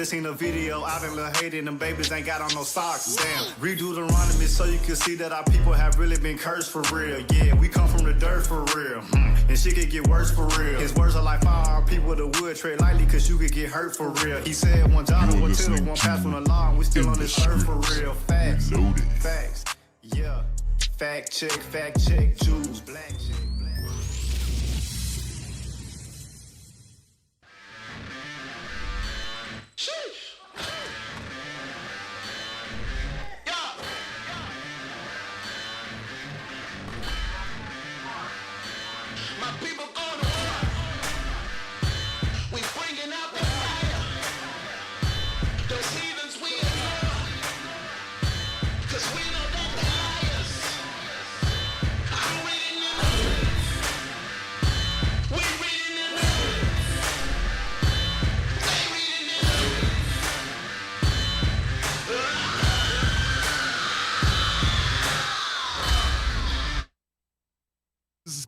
Seen a video out in Lil Haiti, them babies ain't got on no socks. Damn, redo the rhyme so you can see that our people have really been cursed for real. Yeah, we come from the dirt for real. And shit could get worse for real. His words are like fire, our people the wood, tread lightly cause you could get hurt for real. He said one job and one tittle, one pass from the law, and we still on this earth for real. Facts, facts, yeah. Fact check, Jews, black chick.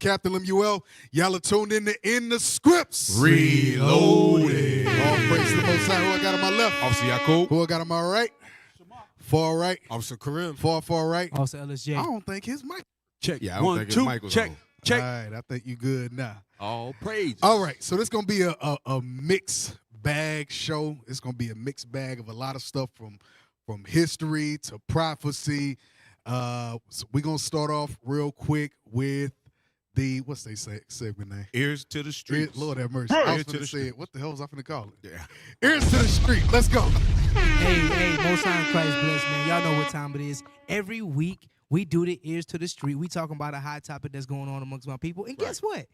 Captain Lemuel, y'all are tuned in the scripts. Reloaded. All praise to the Most High. Who I got on my left? Officer Yakub. Who I got on my right? Far right. Officer Karim. Far right. Officer LSJ. I don't think his mic. Check. Yeah, I don't think his mic was check. on. Check. All right, I think you good now. All praise. All right, so this is going to be a mixed bag show. It's going to be a mixed bag of a lot of stuff from history to prophecy. So we're going to start off real quick with what's they say segment name? Ears to the streets. Lord have mercy. Right. I was Ears to going the to say street. it. What the hell was I finna call it? Yeah. Ears to the street. Let's go. Hey, Most High in Christ bless, man. Y'all know what time it is. Every week, we do the Ears to the Street. We talking about a hot topic that's going on amongst my people. And guess what?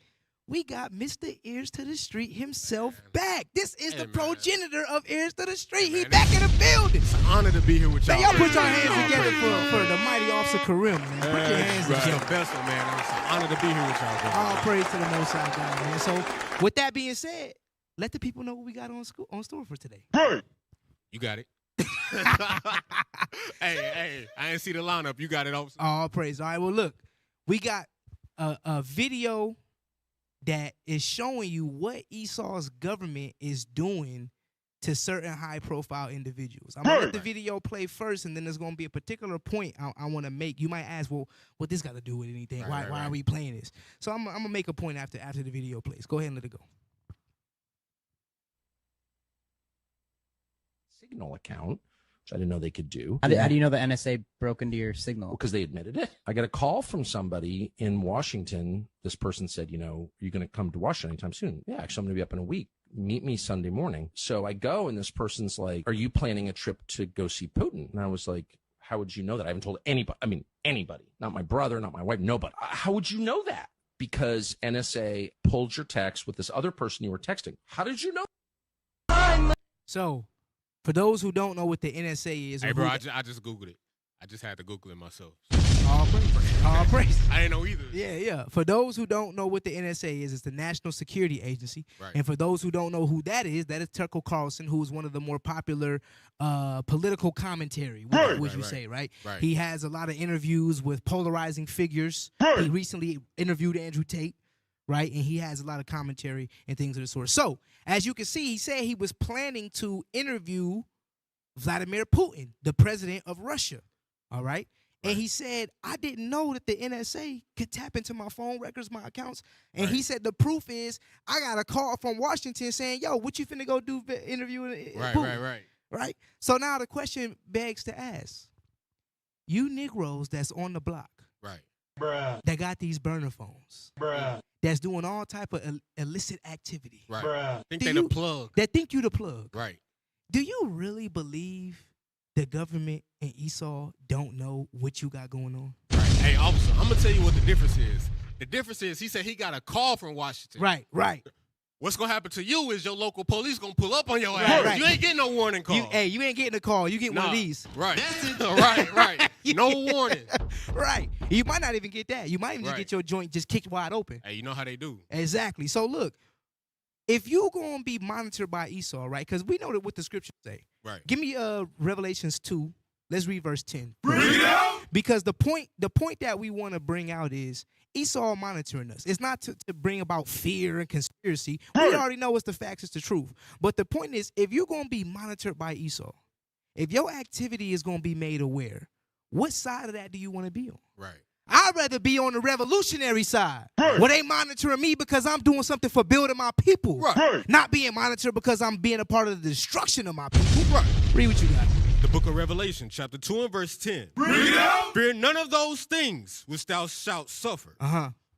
We got Mr. Ears to the Street himself back. This is the progenitor of Ears to the Street. He back in the building. It's an honor to be here with y'all. Man, y'all put your man. hands All together praise, for the mighty Officer Karim, man. Put your hands That's together. the best one, man. It's an honor to be here with y'all. Bro. All praise to the Most High God, man. So, with that being said, let the people know what we got on store for today. You got it. hey, I ain't see the lineup. You got it, officer. All praise. All right, well, look, we got a video that is showing you what Esau's government is doing to certain high-profile individuals. I'm going to let the video play first, and then there's going to be a particular point I want to make. You might ask, well, what this got to do with anything? Why are we playing this? So I'm going to make a point after the video plays. Go ahead and let it go. Signal account, which I didn't know they could do. How do you know the NSA broke into your signal? Because they admitted it. I got a call from somebody in Washington. This person said, are you going to come to Washington anytime soon? Yeah, actually, I'm going to be up in a week. Meet me Sunday morning. So I go, and this person's like, are you planning a trip to go see Putin? And I was like, how would you know that? I haven't told anybody. I mean, anybody. Not my brother, not my wife, nobody. How would you know that? Because NSA pulled your text with this other person you were texting. How did you know? So, for those who don't know what the NSA is, Hey, bro, I just Googled it. I just had to Google it myself. all praise. All praise. I didn't know either. Yeah. For those who don't know what the NSA is, it's the National Security Agency. Right. And for those who don't know who that is Tucker Carlson, who is one of the more popular political commentary, would you say, right? Right. He has a lot of interviews with polarizing figures. He recently interviewed Andrew Tate, right? And he has a lot of commentary and things of the sort. So, as you can see, he said he was planning to interview Vladimir Putin, the president of Russia, all right? And he said, I didn't know that the NSA could tap into my phone records, my accounts. And he said the proof is I got a call from Washington saying, yo, what you finna go do interviewing Putin? Right? So now the question begs to ask, you Negroes that's on the block, Right. that got these burner phones, that's doing all type of illicit activity, Right. Think Do they you- the plug. that think you the plug. Right. Do you really believe the government and Esau don't know what you got going on? Right. Hey, officer, I'm going to tell you what the difference is. The difference is he said he got a call from Washington. Right. What's going to happen to you is your local police going to pull up on your Right, ass. right. You ain't getting no warning call. You ain't getting a call. You get one of these. Right. right. No warning. Right. You might not even get that. You might even just Right. get your joint just kicked wide open. Hey, you know how they do. Exactly. So look, if you're going to be monitored by Esau, right, because we know that what the scriptures say. Right. Give me Revelations 2. Let's read verse 10. Read it out. Because the point that we want to bring out is Esau monitoring us. It's not to bring about fear and conspiracy. We already know it's the facts, it's the truth. But the point is, if you're going to be monitored by Esau, if your activity is going to be made aware, what side of that do you want to be on? Right. I'd rather be on the revolutionary side, where they monitoring me because I'm doing something for building my people, not being monitored because I'm being a part of the destruction of my people. Right. Read what you got. The book of Revelation, chapter 2 and verse 10. Read out. Fear none of those things which thou shalt suffer.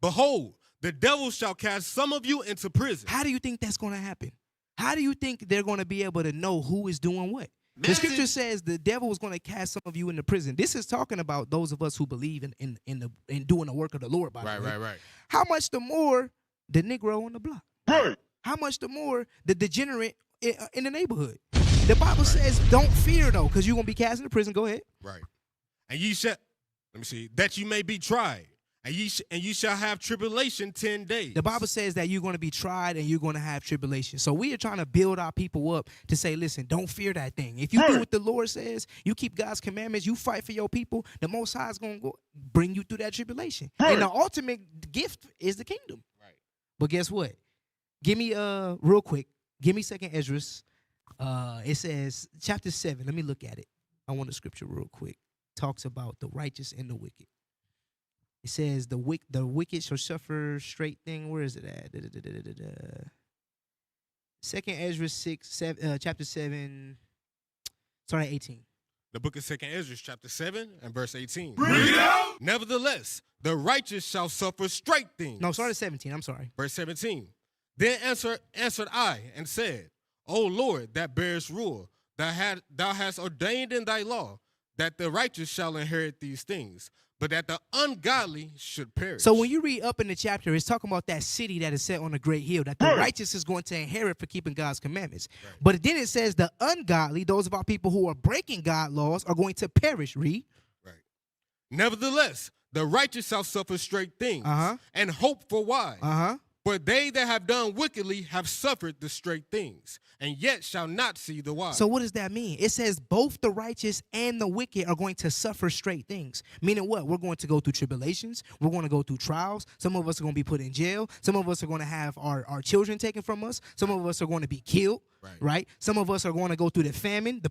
Behold, the devil shall cast some of you into prison. How do you think that's going to happen? How do you think they're going to be able to know who is doing what? The scripture says the devil is going to cast some of you into prison. This is talking about those of us who believe in doing the work of the Lord. By the way. Right. How much the more the Negro on the block? How much the more the degenerate in the neighborhood? The Bible says don't fear, though, because you're going to be cast into prison. Go ahead. Right. And ye shall, let me see, that you may be tried. And you shall have tribulation 10 days. The Bible says that you're going to be tried and you're going to have tribulation. So we are trying to build our people up to say, listen, don't fear that thing. If you do what the Lord says, you keep God's commandments, you fight for your people, the Most High is going to bring you through that tribulation. And the ultimate gift is the kingdom. Right. But guess what? Give me, real quick, give me 2nd Ezra. It says, chapter 7. Let me look at it. I want the scripture real quick. Talks about the righteous and the wicked. It says the wicked shall suffer straight thing. Where is it at? 2nd Ezra chapter 7, starting at 18. The book of 2nd Ezra, chapter 7 and verse 18. Read out. Nevertheless, the righteous shall suffer straight things. No, start at 17. I'm sorry. Verse 17. Then answered I and said, O Lord, that bearest rule, thou hast ordained in thy law that the righteous shall inherit these things, but that the ungodly should perish. So when you read up in the chapter, it's talking about that city that is set on a great hill, that the righteous is going to inherit for keeping God's commandments. Right. But then it says the ungodly, those of our people who are breaking God's laws, are going to perish. Read. Right. Nevertheless, the righteous shall suffer straight things, and hope for wise. For they that have done wickedly have suffered the straight things, and yet shall not see the wise. So what does that mean? It says both the righteous and the wicked are going to suffer straight things. Meaning what? We're going to go through tribulations. We're going to go through trials. Some of us are going to be put in jail. Some of us are going to have our children taken from us. Some of us are going to be killed. Right? Some of us are going to go through the famine, the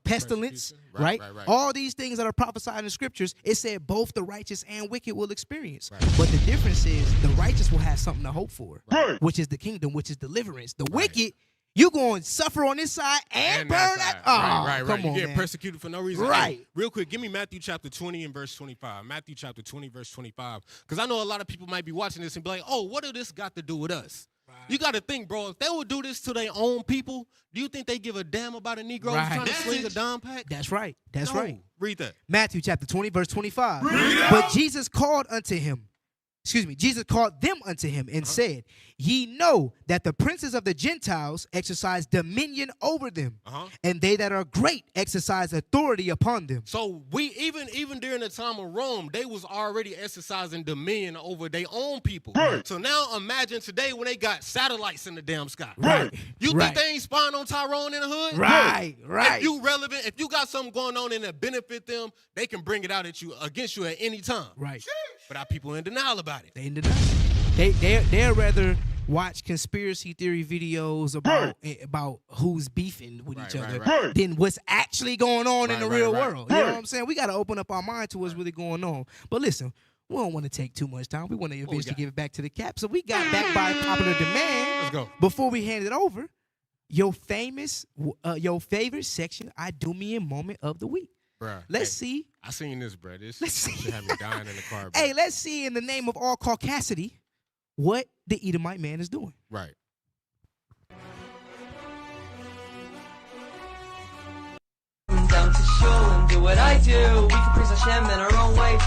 pestilence, right? All these things that are prophesied in the scriptures, it said both the righteous and wicked will experience. But the difference is the righteous will have something to hope for, which is the kingdom, which is deliverance. The wicked, you're going to suffer on this side and burn that. Oh, come on, you get man. persecuted for no reason. Right. Hey, real quick, give me Matthew chapter 20 and verse 25. Matthew chapter 20, verse 25. Because I know a lot of people might be watching this and be like, oh, what does this got to do with us? You got to think, bro, if they would do this to their own people, do you think they give a damn about a Negro who's trying to sling a dime pack? That's right. That's right. Read that. Matthew chapter 20, verse 25. But Jesus called them unto him and said, ye know that the princes of the Gentiles exercise dominion over them, and they that are great exercise authority upon them. So we even during the time of Rome, they was already exercising dominion over their own people. So now imagine today when they got satellites in the damn sky. You think they ain't spying on Tyrone in the hood? Right. If you relevant, if you got something going on and that benefit them, they can bring it out at you against you at any time. Right. But our people in denial about it. They in denial. They'd rather watch conspiracy theory videos about who's beefing with each other than what's actually going on in the real world. You know what I'm saying? We got to open up our mind to what's really going on. But listen, we don't want to take too much time. We want to eventually give it back to the cap. So we got back by popular demand. Let's go. Before we hand it over, your favorite section, I do me a moment of the week. Bruh, let's see. I seen this, bro. This let's see. should have me dying in the car, bro. Hey, let's see in the name of all caucasity what the Edomite man is doing. Right. Down to show and do what I do. We can praise Hashem in our own way.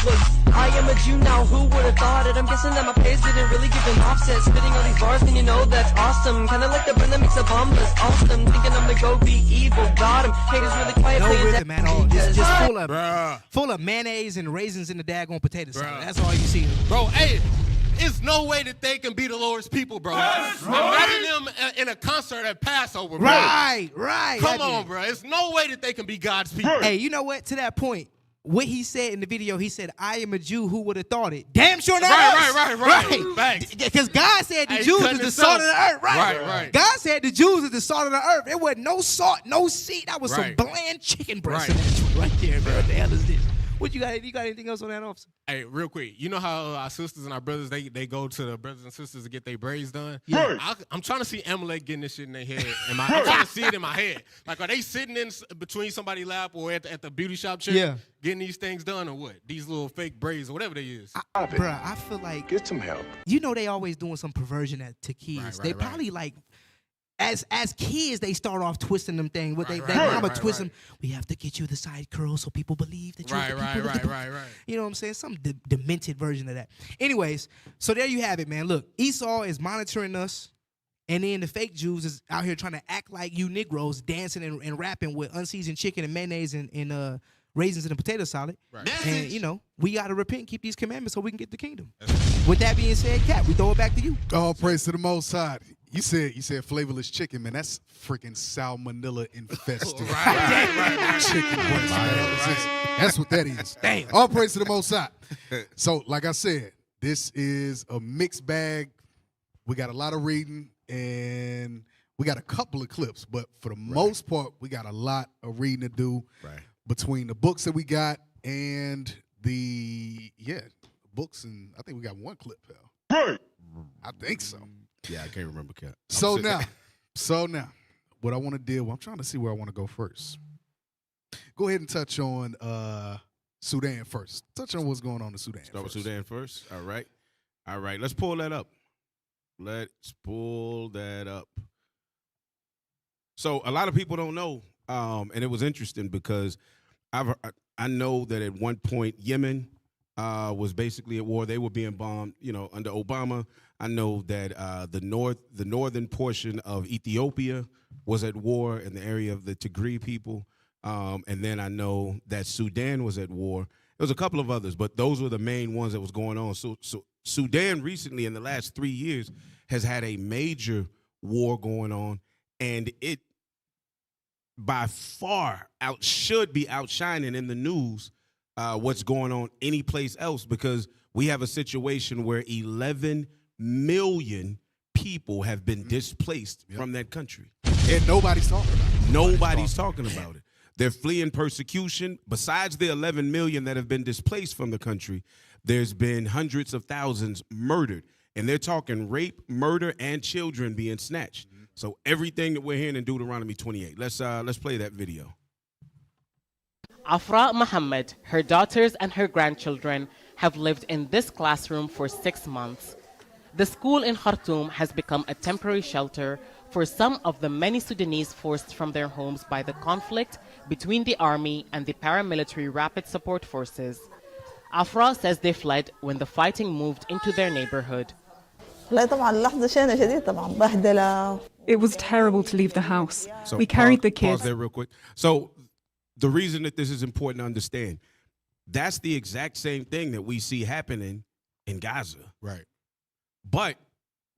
Look, I am a Jew now, who would have thought it? I'm guessing that my page didn't really give an offset. Spitting all these bars, and you know that's awesome. Kinda like the blend that makes a bomb that's awesome. Thinking I'm gonna go be evil, got him. Haters really quiet. No rhythm at all. Just full of mayonnaise and raisins in the daggone potato salad. That's all you see. Bro, hey, It's no way that they can be the Lord's people, bro. Imagine them in a concert at Passover, bro. Right. Come on, bro. It's no way that they can be God's people. Hey, you know what? To that point, what he said in the video, he said, "I am a Jew. Who would have thought it?" Damn sure not us. Right. Because God said the Hey, Jews cutting is the himself. salt of the earth. Right. God said the Jews is the salt of the earth. There was no salt, no seed. That was some Right. bland chicken breast Right. in that joint right there, man. What the hell is this? What you got? You got anything else on that, officer? Hey, real quick, you know how our sisters and our brothers, they go to the brothers and sisters to get their braids done? Yeah. I'm trying to see Amalek getting this shit in their head. I'm trying to see it in my head. Like, are they sitting in between somebody's lap or at the beauty shop chair Yeah. getting these things done or what? These little fake braids or whatever they is. Bruh, I feel like Get some help. you know they always doing some perversion to kids. Right, They right. probably like as kids they start off twisting them things. What Right, they mama right, twist right. them. We have to get you the side curl so people believe that you're the people of the book." Right. You know what I'm saying? Some demented version of that. Anyways, so there you have it, man. Look, Esau is monitoring us, and then the fake Jews is out here trying to act like you Negroes, dancing and rapping with unseasoned chicken and mayonnaise and raisins in a potato salad. Right. And you know, we gotta repent and keep these commandments so we can get the kingdom. With that being said, Cat, we throw it back to you. All praise to the Most High. You said flavorless chicken, man. That's freaking salmonella infested Right. chicken breast. Man. That's what that is. Damn. All praise to the Most High. So, like I said, this is a mixed bag. We got a lot of reading and we got a couple of clips, but for the most part, we got a lot of reading to do between the books that we got and the books, and I think we got one clip, pal. I think so. Yeah, I can't remember, Cat. So now, what I want to deal with, I'm trying to see where I want to go first. Go ahead and touch on Sudan first. Touch on what's going on in Sudan. Start with first. Sudan first. All right. Let's pull that up. So a lot of people don't know, and it was interesting because I know that at one point Yemen was basically at war. They were being bombed, under Obama. I know that the northern portion of Ethiopia was at war in the area of the Tigray people. And then I know that Sudan was at war. There was a couple of others, but those were the main ones that was going on. So Sudan recently, in the last 3 years, has had a major war going on, and it by far should be outshining in the news what's going on any place else, because we have a situation where 11 million people have been displaced from that country. And nobody's talking about it. Nobody's talking about it. They're fleeing persecution. Besides the 11 million that have been displaced from the country, there's been hundreds of thousands murdered. And they're talking rape, murder, and children being snatched. So everything that we're hearing in Deuteronomy 28. Let's play that video. Afra Muhammad, her daughters, and her grandchildren have lived in this classroom for 6 months. The school in Khartoum has become a temporary shelter for some of the many Sudanese forced from their homes by the conflict between the army and the paramilitary rapid support forces. Afra says they fled when the fighting moved into their neighborhood. It was terrible to leave the house. So We carried the Pause kids. there real quick. So the reason that this is important to understand, that's the exact same thing that we see happening in Gaza. Right. But,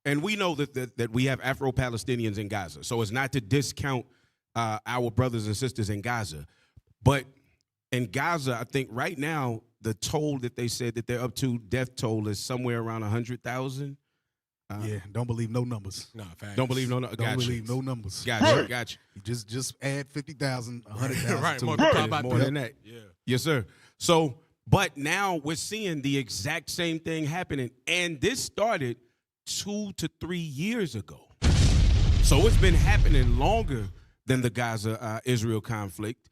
and we know that we have Afro-Palestinians in Gaza, so it's not to discount our brothers and sisters in Gaza. But in Gaza, I think right now, the toll that they said that they're up to, death toll, is somewhere around 100,000. Don't believe no numbers. No, facts. Don't believe no numbers. Don't believe no numbers. Got you. Just add 50,000, 100,000. Right, to multiply it. by More three. than that. Yeah. Yes, sir. So, but now we're seeing the exact same thing happening. And this started 2 to 3 years ago. So it's been happening longer than the Gaza-Israel conflict,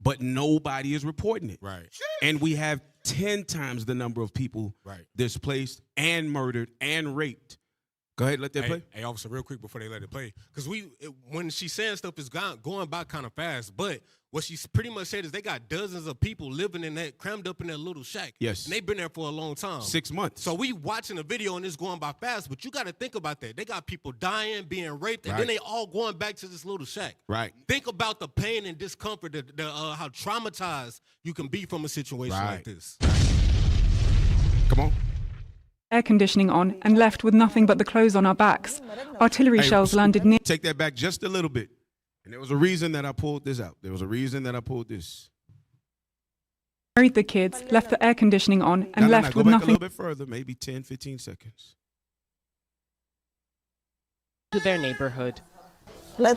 but nobody is reporting it. Right. And we have 10 times the number of people Right. displaced and murdered and raped. Go ahead, let that play. Hey, officer, real quick before they let it play, because when she's saying stuff, is going by kind of fast. But what she's pretty much said is they got dozens of people living in that, crammed up in that little shack. Yes. And they've been there for a long time. 6 months. So we watching the video and it's going by fast, but you got to think about that. They got people dying, being raped, and Right. then they all going back to this little shack. Right. Think about the pain and discomfort, how traumatized you can be from a situation Right. like this. Come on. air conditioning on and left with nothing but the clothes on our backs. Artillery shells landed near. Take that back just a little bit. And there was a reason that I pulled this out. There was a reason that I pulled this. Carried the kids, left the air conditioning on, and left Go with back nothing. a little bit further, maybe 10, 15 seconds. To their neighborhood. It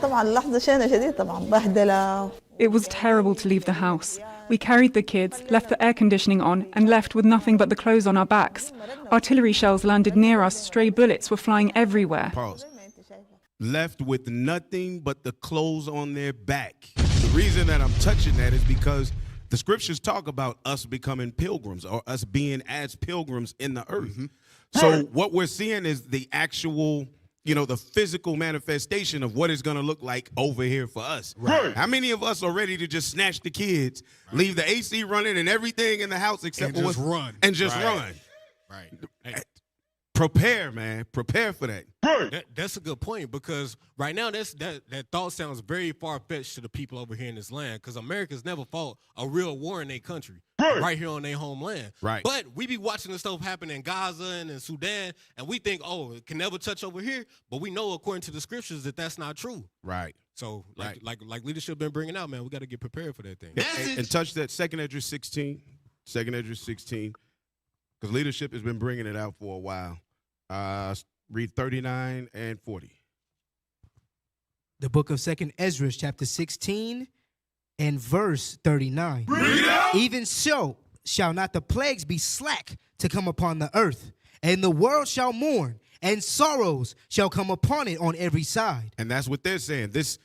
was terrible to leave the house. We carried the kids, left the air conditioning on, and left with nothing but the clothes on our backs. Artillery shells landed near us, stray bullets were flying everywhere. Pause. Left with nothing but the clothes on their back. The reason that I'm touching that is because the scriptures talk about us becoming pilgrims or us being as pilgrims in the earth. So what we're seeing is the actual, the physical manifestation of what it's going to look like over here for us. Right. How many of us are ready to just snatch the kids, leave the AC running and everything in the house except for run. And just run. Right. Hey, prepare, man. Prepare for that. That's a good point, because right now that thought sounds very far-fetched to the people over here in this land, because America's never fought a real war in their country, right here on their homeland. Right. But we be watching the stuff happen in Gaza and in Sudan, and we think, oh, it can never touch over here. But we know, according to the scriptures, that that's not true. Right. So, like leadership been bringing out, man, we got to get prepared for that thing. And touch that 2nd Esdras 16. 2nd Esdras 16. Because leadership has been bringing it out for a while. Read 39 and 40. The book of 2nd Esdras, chapter 16 and verse 39. Even so shall not the plagues be slack to come upon the earth, and the world shall mourn, and sorrows shall come upon it on every side. And that's what they're saying. This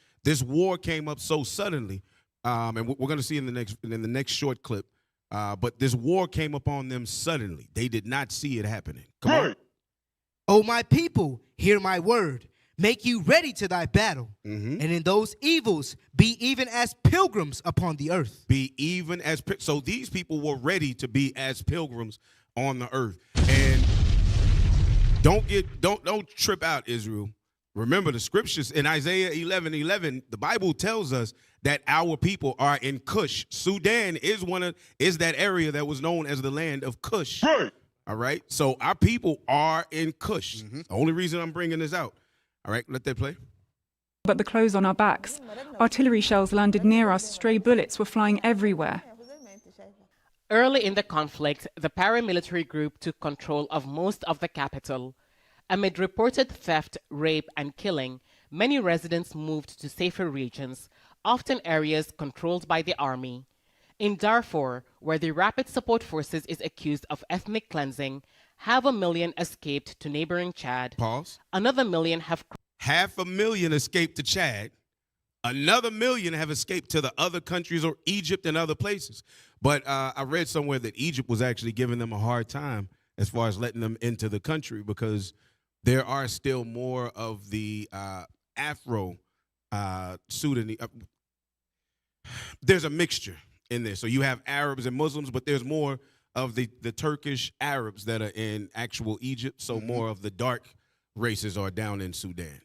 war came up so suddenly, and we're going to see in the next short clip. But this war came upon them suddenly. They did not see it happening. Come on. O my people, hear my word. Make you ready to thy battle. And in those evils, be even as pilgrims upon the earth. Be even as so these people were ready to be as pilgrims on the earth. And don't trip out, Israel. Remember the scriptures in Isaiah 11:11, the Bible tells us that our people are in Cush. Sudan is that area that was known as the land of Cush. All right. So our people are in Cush. The only reason I'm bringing this out. All right. Let that play. But the clothes on our backs. Artillery shells landed near us, stray bullets were flying everywhere. Early in the conflict, the paramilitary group took control of most of the capital. Amid reported theft, rape, and killing, many residents moved to safer regions, often areas controlled by the army. In Darfur, where the Rapid Support Forces is accused of ethnic cleansing, 500,000 escaped to neighboring Chad. Pause. Another million have... 500,000 escaped to Chad. Another million have escaped to the other countries or Egypt and other places. But I read somewhere that Egypt was actually giving them a hard time as far as letting them into the country, because there are still more of the Afro-Sudanese. There's a mixture in there. So you have Arabs and Muslims, but there's more of the Turkish Arabs that are in actual Egypt. So more of the dark races are down in Sudan.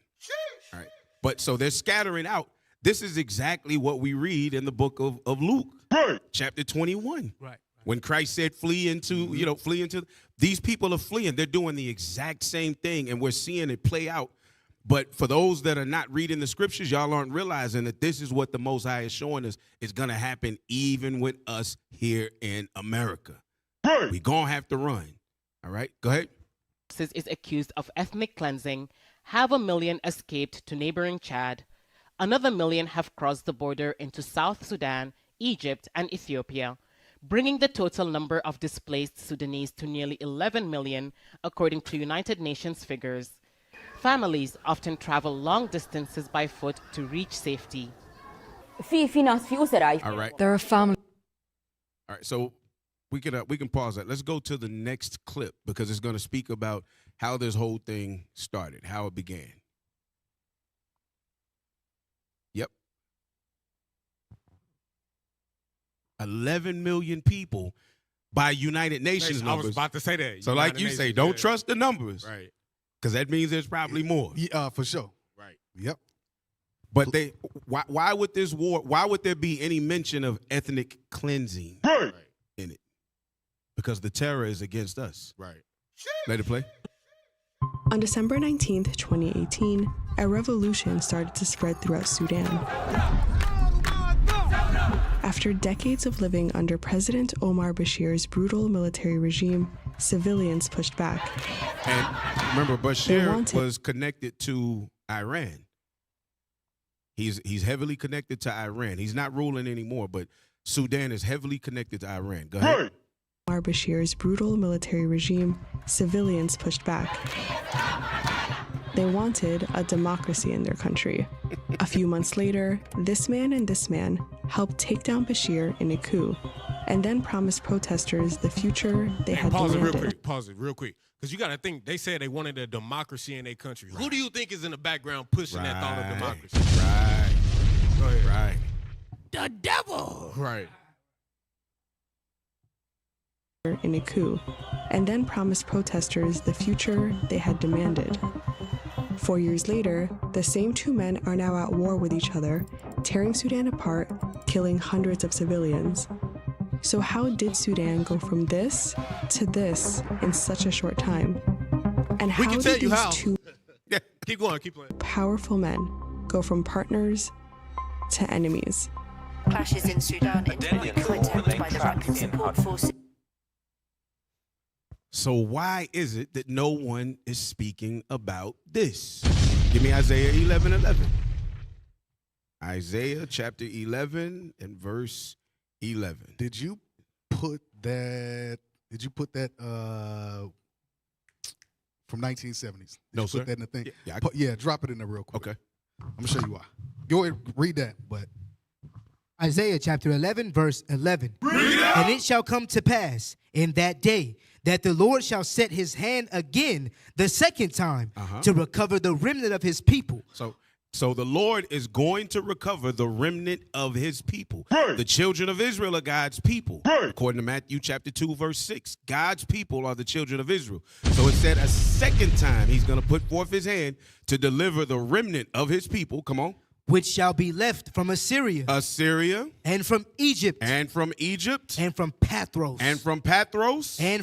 All right. But so they're scattering out. This is exactly what we read in the book of Luke, chapter 21. Right. When Christ said, flee into, these people are fleeing. They're doing the exact same thing, and we're seeing it play out. But for those that are not reading the scriptures, y'all aren't realizing that this is what the Most High is showing us is going to happen even with us here in America. We're going to have to run. All right, go ahead. Is accused of ethnic cleansing. 500,000 escaped to neighboring Chad. Another million have crossed the border into South Sudan, Egypt, and Ethiopia, bringing the total number of displaced Sudanese to nearly 11 million, according to United Nations figures. Families often travel long distances by foot to reach safety. All right. There are families. All right, so we can pause that. Let's go to the next clip, because it's going to speak about how this whole thing started, how it began. Yep. 11 million people by United Nations numbers. I was about to say that. So like you say, don't trust the numbers. Right. Because that means there's probably more. Yeah, for sure. Right. Yep. But why would this war, why would there be any mention of ethnic cleansing in it? Because the terror is against us. Right. Let it play. On December 19th, 2018, a revolution started to spread throughout Sudan. After decades of living under President Omar Bashir's brutal military regime, civilians pushed back. And remember, Bashir was connected to Iran. He's heavily connected to Iran. He's not ruling anymore, but Sudan is heavily connected to Iran. Go ahead. Omar Bashir's brutal military regime, civilians pushed back. They wanted a democracy in their country. A few months later, this man and this man helped take down Bashir in a coup, and then promised protesters the future they had demanded. Pause it real quick. Because you got to think, they said they wanted a democracy in their country. Right. Who do you think is in the background pushing that thought of democracy? Right. Go ahead. Right. The devil. Right. In a coup, and then promised protesters the future they had demanded. 4 years later, the same two men are now at war with each other, tearing Sudan apart, killing hundreds of civilians. So how did Sudan go from this to this in such a short time? And how did these two keep going, keep playing. Powerful men go from partners to enemies? Clashes in Sudan into a coup attempt by the Rapid Support Forces. So why is it that no one is speaking about this? Give me Isaiah 11:11. Isaiah chapter 11 and verse 11. Did you put that from 1970s? No, sir. Put that in the thing? Yeah, drop it in there real quick. Okay. I'm going to show you why. Go ahead, read that, but Isaiah chapter 11, verse 11. And it shall come to pass in that day that the Lord shall set his hand again the second time to recover the remnant of his people. So the Lord is going to recover the remnant of his people. The children of Israel are God's people. According to Matthew chapter 2, verse 6, God's people are the children of Israel. So it said a second time he's going to put forth his hand to deliver the remnant of his people. Come on. Which shall be left from Assyria. And from Egypt. And from Pathros. And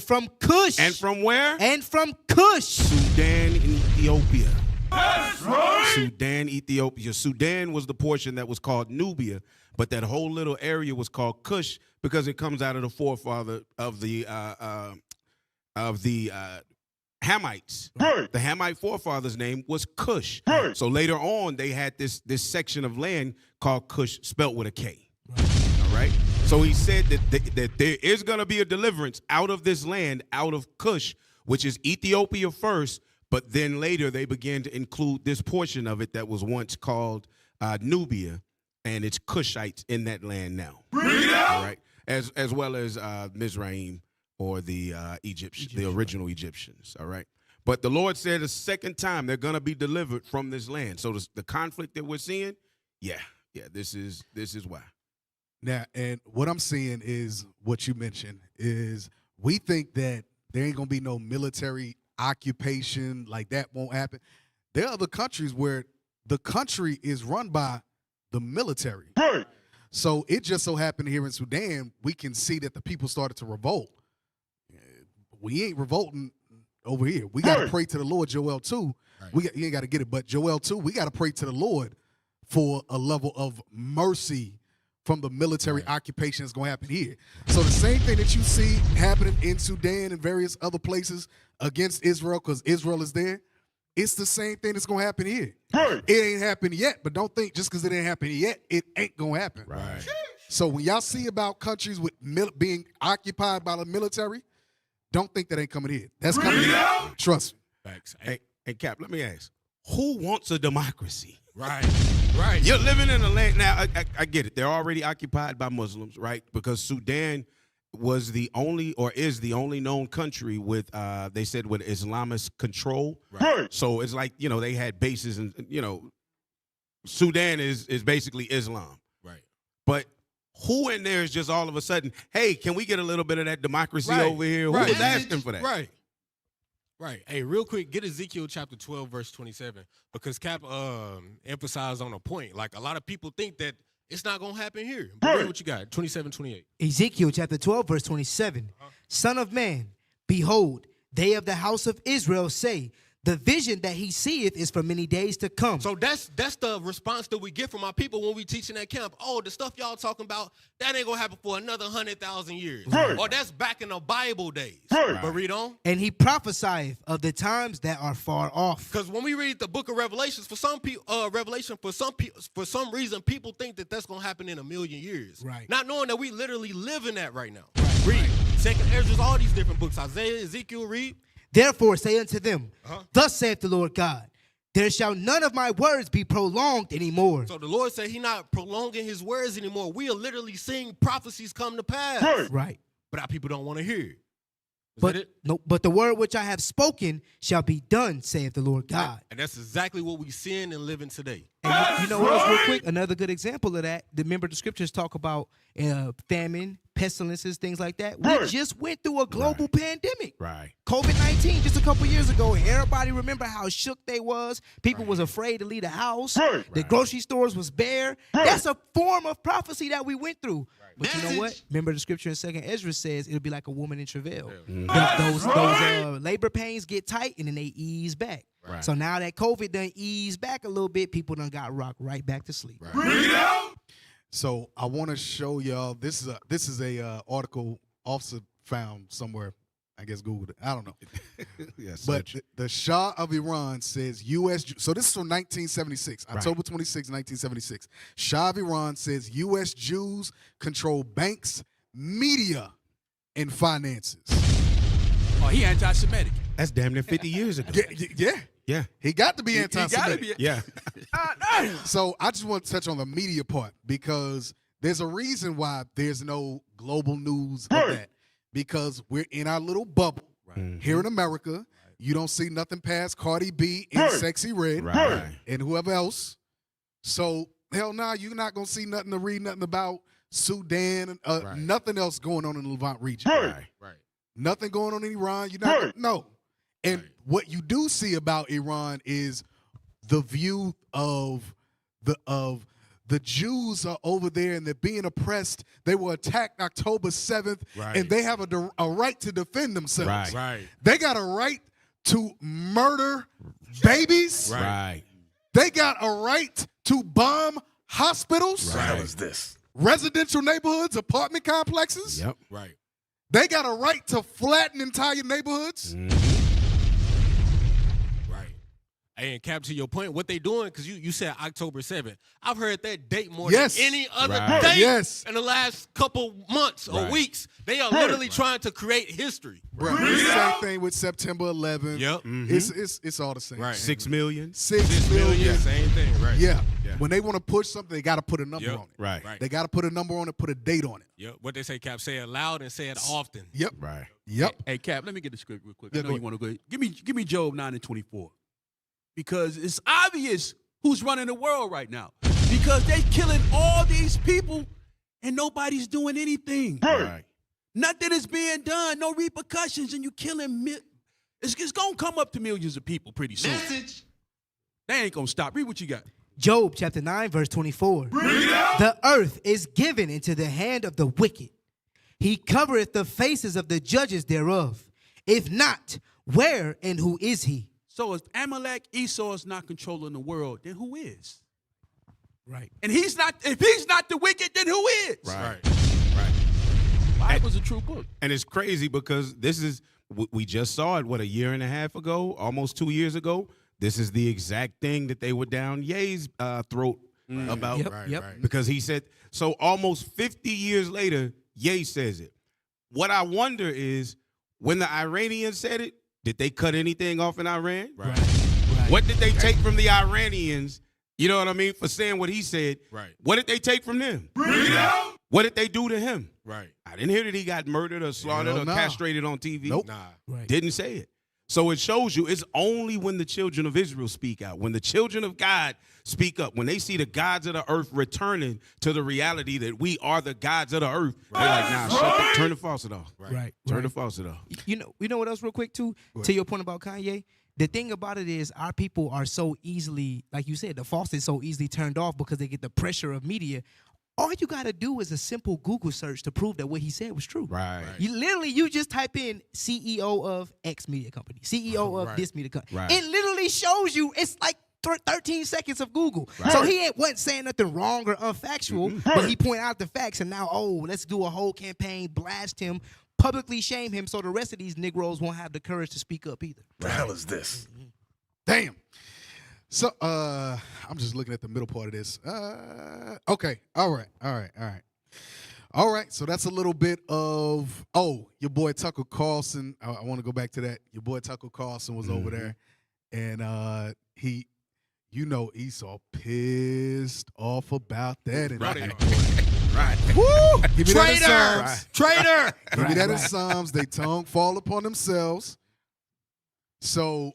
from Cush. And from where? And from Cush. Sudan and Ethiopia. That's right. Sudan, Ethiopia. Sudan was the portion that was called Nubia, but that whole little area was called Cush because it comes out of the forefather of the Hamites. The Hamite forefather's name was Cush. So later on, they had this section of land called Cush, spelt with a K. All right. So he said that there is going to be a deliverance out of this land, out of Cush, which is Ethiopia first, but then later they began to include this portion of it that was once called Nubia, and it's Cushites in that land now. All right. As well as Mizraim, or the Egyptians, the original Egyptians, all right? But the Lord said a second time they're going to be delivered from this land. So the conflict that we're seeing, this is why. Now, and what I'm seeing is what you mentioned is we think that there ain't going to be no military occupation, like that won't happen. There are other countries where the country is run by the military. So it just so happened here in Sudan, we can see that the people started to revolt. We ain't revolting over here. We got to pray to the Lord, Joel 2. You ain't got to get it, but Joel 2, we got to pray to the Lord for a level of mercy from the military occupation that's going to happen here. So the same thing that you see happening in Sudan and various other places against Israel because Israel is there, it's the same thing that's going to happen here. It ain't happened yet, but don't think just because it ain't happened yet, it ain't going to happen. Right. So when y'all see about countries with being occupied by the military, don't think that ain't coming here. That's coming here. Trust me. Thanks. Hey, Cap, let me ask. Who wants a democracy? Right. You're living in a land. Now, I get it. They're already occupied by Muslims, right? Because Sudan was the only or is the only known country with, they said, with Islamist control. Right. So it's like, they had bases and, Sudan is basically Islam. Right. But who in there is just all of a sudden, hey, can we get a little bit of that democracy over here? Who was asking for that? Right. Hey, real quick, get Ezekiel chapter 12, verse 27, because Cap emphasized on a point. Like, a lot of people think that it's not going to happen here. But read what you got, 27, 28. Ezekiel chapter 12, verse 27. Son of man, behold, They of the house of Israel say, the vision that he seeth is for many days to come. So that's the response that we get from our people when we teach in that camp. Oh, the stuff y'all talking about, that ain't gonna happen for another 100,000 years. Right. Or that's back in the Bible days. Right. But read on. And he prophesieth of the times that are far off. Because when we read the book of Revelations, for some people, for some reason, people think that that's gonna happen in a million years. Right. Not knowing that we literally live in that right now. Right. Read. Second Ezra, all these different books. Isaiah, Ezekiel, read. Therefore say unto them, thus saith the Lord God, there shall none of my words be prolonged anymore. So the Lord said he not prolonging his words anymore. We are literally seeing prophecies come to pass. Right. But our people don't want to hear it. But the word which I have spoken shall be done, saith the Lord God. And that's exactly what we seeing and living today. And you know what else, real quick? Another good example of that. Remember, the scriptures talk about famine, pestilences, things like that. We just went through a global pandemic. Right. COVID-19 just a couple years ago. And everybody remember how shook they was. People was afraid to leave the house. The grocery stores was bare. That's a form of prophecy that we went through. But you know what? Remember the scripture in 2nd Ezra says it'll be like a woman in travail. Those labor pains get tight and then they ease back. Right. So now that COVID done eased back a little bit, people done got rocked right back to sleep. So I want to show y'all. This is a article officer found somewhere. I guess Googled it. I don't know. Yes. But the Shah of Iran says U.S. So this is from 1976, October 26, 1976. Shah of Iran says U.S. Jews control banks, media, and finances. Oh, he anti-Semitic. That's damn near 50 years ago. Yeah. He got to be anti-Semitic. Yeah. So I just want to touch on the media part because there's a reason why there's no global news of that. Because we're in our little bubble here in America. You don't see nothing past Cardi B and Sexy Red and whoever else. So hell nah, you're not gonna see nothing to read nothing about Sudan, nothing else going on in the Levant region. Nothing going on in Iran. You're not no. And what you do see about Iran is the view of the Jews are over there and they're being oppressed. They were attacked October 7th, and they have a right to defend themselves. They got a right to murder babies. They got a right to bomb hospitals. What the hell is this? Residential neighborhoods, apartment complexes. Yep. They got a right to flatten entire neighborhoods. And Cap, to your point, what they doing, because you said October 7th. I've heard that date more than any other date in the last couple months or weeks. They are literally trying to create history. Same thing with September 11th. Yep. It's all the same. 6 million. 6 million. Same thing, Yeah. When they want to push something, they got to put a number on it. Right. They got to put a number on it, put a date on it. Yep. What they say, Cap, say it loud and say it often. Yep. Hey, Cap, let me get the script real quick. I know you want to go. Give me Job 9:24. Because it's obvious who's running the world right now. Because they're killing all these people and nobody's doing anything. Nothing is being done. No repercussions, and you killing. It's going to come up to millions of people pretty soon. They ain't going to stop. Read what you got. Job chapter 9, verse 24. The earth is given into the hand of the wicked. He covereth the faces of the judges thereof. If not, where and who is he? So if Amalek, Esau is not controlling the world, then who is? Right. And he's not. If he's not the wicked, then who is? Bible's a true book. And it's crazy because this is, we just saw it, a year and a half ago, almost 2 years ago. This is the exact thing that they were down Ye's throat about. Because he said, so almost 50 years later, Ye says it. What I wonder is, when the Iranians said it, did they cut anything off in Iran? What did they take from the Iranians, you know what I mean, for saying what he said? What did they take from them? What did they do to him? I didn't hear that he got murdered or slaughtered or castrated on TV. Nope. Didn't say it. So it shows you it's only when the children of Israel speak out, when the children of God speak up, when they see the gods of the earth returning to the reality that we are the gods of the earth, they're like, nah, turn the faucet off. Turn the faucet off. You know what else real quick too? To your point about Kanye, the thing about it is our people are so easily, like you said, the faucet is so easily turned off because they get the pressure of media. All you got to do is a simple Google search to prove that what he said was true. Right. You just type in CEO of X media company, CEO of this media company. Right. It literally shows you. It's like 13 seconds of Google. Right. So he wasn't saying nothing wrong or unfactual, but he pointed out the facts, and now, let's do a whole campaign, blast him, publicly shame him, so the rest of these Negroes won't have the courage to speak up either. The hell is this? Damn. So I'm just looking at the middle part of this. Okay. All right. So that's a little bit of your boy Tucker Carlson. I want to go back to that. Your boy Tucker Carlson was over there, and he, Esau pissed off about that. And Right. Woo! Give me Traitor! that in Psalms. Traitor! Give me that in Psalms. They tongue fall upon themselves. So,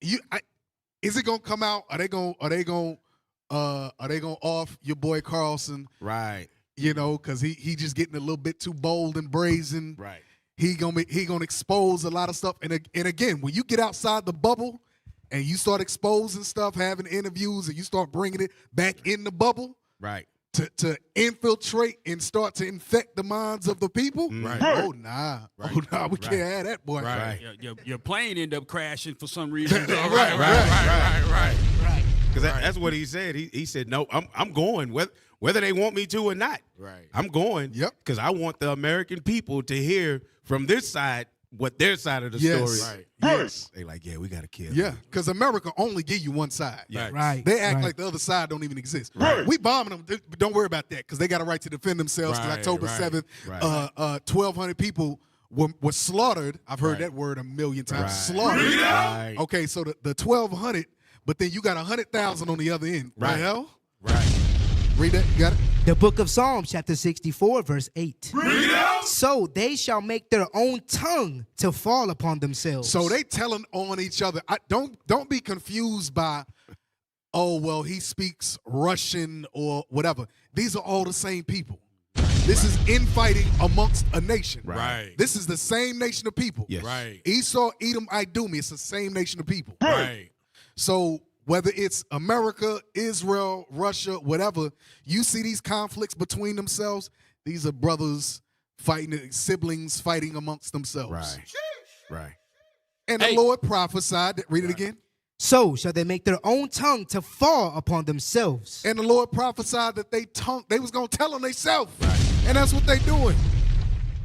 is it gonna come out? Are they gonna off your boy Carlson? Right. Because he just getting a little bit too bold and brazen. Right. He gonna expose a lot of stuff. And again, when you get outside the bubble and you start exposing stuff, having interviews, and you start bringing it back in the bubble, right, to infiltrate and start to infect the minds of the people. Right. Oh nah, we can't have that, boy. Right. Your plane ended up crashing for some reason. Right. Because that's what he said. He said, no, I'm going whether they want me to or not. Right. I'm going. Yep. Because I want the American people to hear from this side what their side of the story is. Right. Yes. They like, we got to kill. Yeah, because America only give you one side. Yeah. Right. They act like the other side don't even exist. Right. We bombing them. Don't worry about that because they got a right to defend themselves. Because October 7th, 1,200 people were slaughtered. I've heard that word a million times. Right. Slaughtered. Right. Okay, so the 1,200, but then you got 100,000 on the other end. Right. The hell? Right. Read that. You got it? The book of Psalms, chapter 64, verse 8. So they shall make their own tongue to fall upon themselves. So they telling on each other. Don't be confused by, he speaks Russian or whatever. These are all the same people. This is infighting amongst a nation. Right. This is the same nation of people. Yes. Right. Esau, Edom, Idumea. It's the same nation of people. Right. So whether it's America, Israel, Russia, whatever, you see these conflicts between themselves. These are brothers fighting, siblings fighting amongst themselves. Right. And the Lord prophesied. Read it again. So shall they make their own tongue to fall upon themselves. And the Lord prophesied that they was going to tell on themselves. And that's what they doing.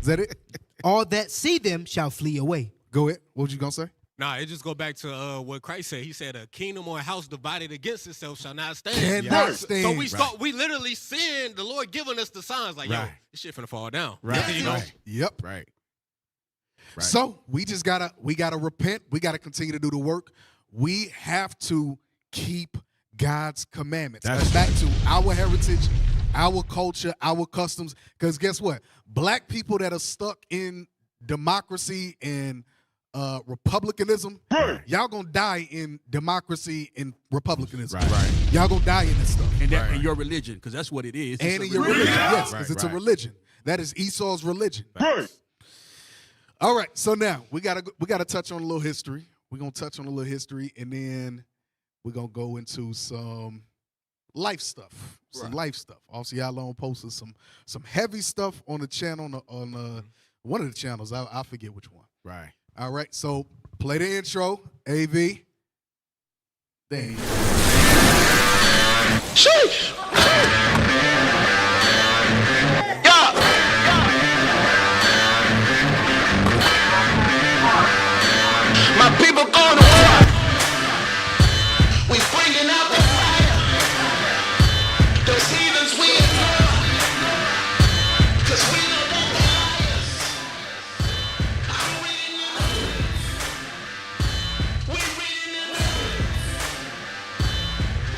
Is that it? All that see them shall flee away. Go ahead. What was you going to say? Nah, it just go back to what Christ said. He said, "A kingdom or a house divided against itself shall not stand." Cannot stand. So we literally seeing the Lord giving us the signs like, yo, this shit finna fall down. Right. Yep. Right. So we just gotta repent. We gotta continue to do the work. We have to keep God's commandments. That's back to our heritage, our culture, our customs. Because guess what? Black people that are stuck in democracy and republicanism, y'all gonna die in democracy and republicanism. Right. Y'all gonna die in this stuff. And that in your religion, because that's what it is. And in your religion, yes, because it's a religion. That is Esau's religion. All right, so now we gotta touch on a little history. We're gonna touch on a little history, and then we're gonna go into some life stuff. Life stuff. Also, y'all on posted some heavy stuff on the channel on one of the channels. I forget which one. Right. All right, so play the intro, AV. Damn. Sheesh! My people going to war. We bringing out the fire. Those heathens we ignore. 'Cause we know that the liars. I'm reading the news. We reading the news.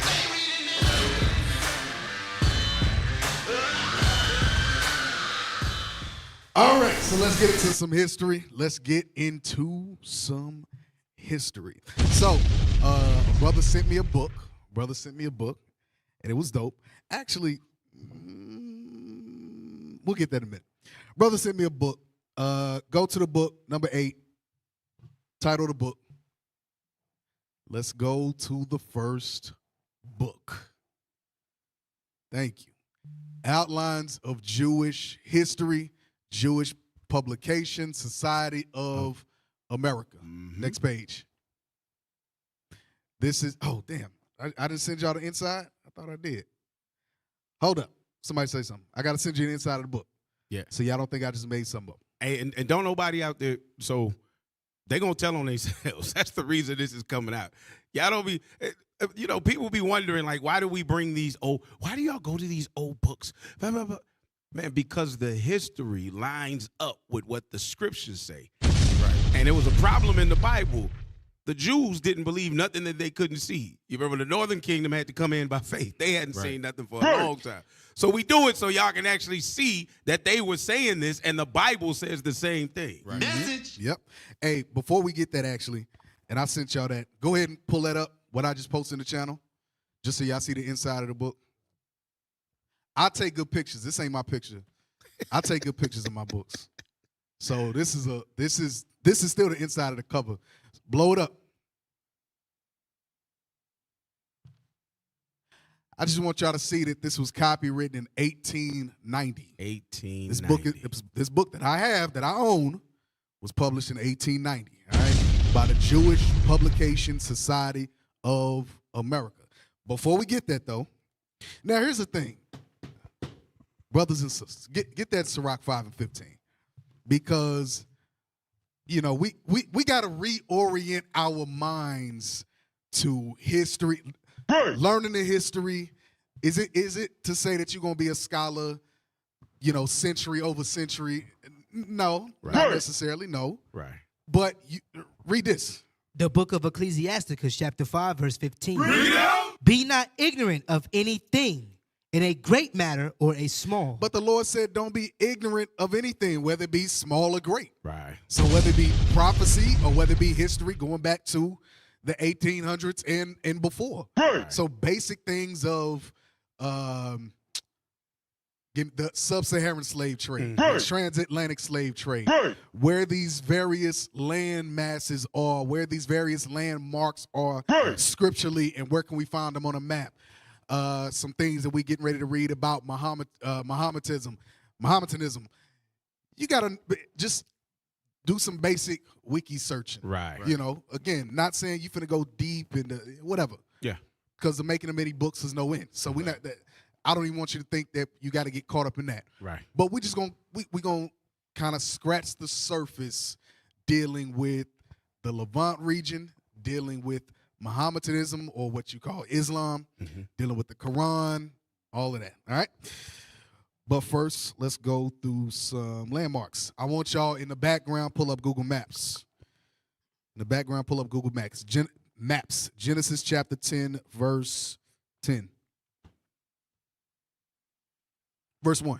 They reading the news. All right, so let's get into some history. So, a brother sent me a book. And it was dope. Actually, we'll get that in a minute. Brother sent me a book. Go to the book, number 8. Title of the book. Let's go to the first book. Thank you. Outlines of Jewish History, Jewish Publication, Society of America. Next page. This is, oh, damn. I didn't send y'all the inside? I thought I did. Hold up. Somebody say something. I got to send you the inside of the book. Yeah. So y'all don't think I just made something up. Hey, and don't nobody out there, so they going to tell on themselves. That's the reason this is coming out. Y'all don't be, you know, people be wondering, like, why do we bring these why do y'all go to these old books? Blah, blah, blah. Man, because the history lines up with what the scriptures say. Right. And it was a problem in the Bible. The Jews didn't believe nothing that they couldn't see. You remember the Northern Kingdom had to come in by faith. They hadn't seen nothing for a long time. So we do it so y'all can actually see that they were saying this, and the Bible says the same thing. Right. Message. Yep. Hey, before we get that, actually, and I sent y'all that, go ahead and pull that up, what I just posted in the channel, just so y'all see the inside of the book. I take good pictures. This ain't my picture. I take good pictures of my books. So this is still the inside of the cover. Blow it up. I just want y'all to see that this was copywritten in 1890. 1890. This book that I have, that I own, was published in 1890, all right, by the Jewish Publication Society of America. Before we get that, though, now here's the thing. Brothers and sisters, get that Sirach 5 and 15. Because, you know, we got to reorient our minds to history. Learning the history, is it to say that you're going to be a scholar, you know, century over century? No, not necessarily, no. Right. But read this. The book of Ecclesiasticus, chapter 5, verse 15. Be not ignorant of anything, in a great matter or a small. But the Lord said, don't be ignorant of anything, whether it be small or great. Right. So whether it be prophecy or whether it be history, going back to the 1800s and before. Right. So basic things of the sub-Saharan slave trade, the transatlantic slave trade, where these various land masses are, where these various landmarks are scripturally, and where can we find them on a map. Some things that we're getting ready to read about Mohammedanism. You got to just do some basic wiki searching. Right. You know, again, not saying you finna go deep into whatever. Yeah. Because the making of many books is no end. So we not that. I don't even want you to think that you got to get caught up in that. Right. But we just gonna kind of scratch the surface, dealing with the Levant region, dealing with Mohammedanism, or what you call Islam, dealing with the Quran, all of that. All right. But first, let's go through some landmarks. I want y'all in the background pull up Google Maps. In the background, pull up Google Maps. Maps. Genesis chapter 10, verse 10. Verse 1.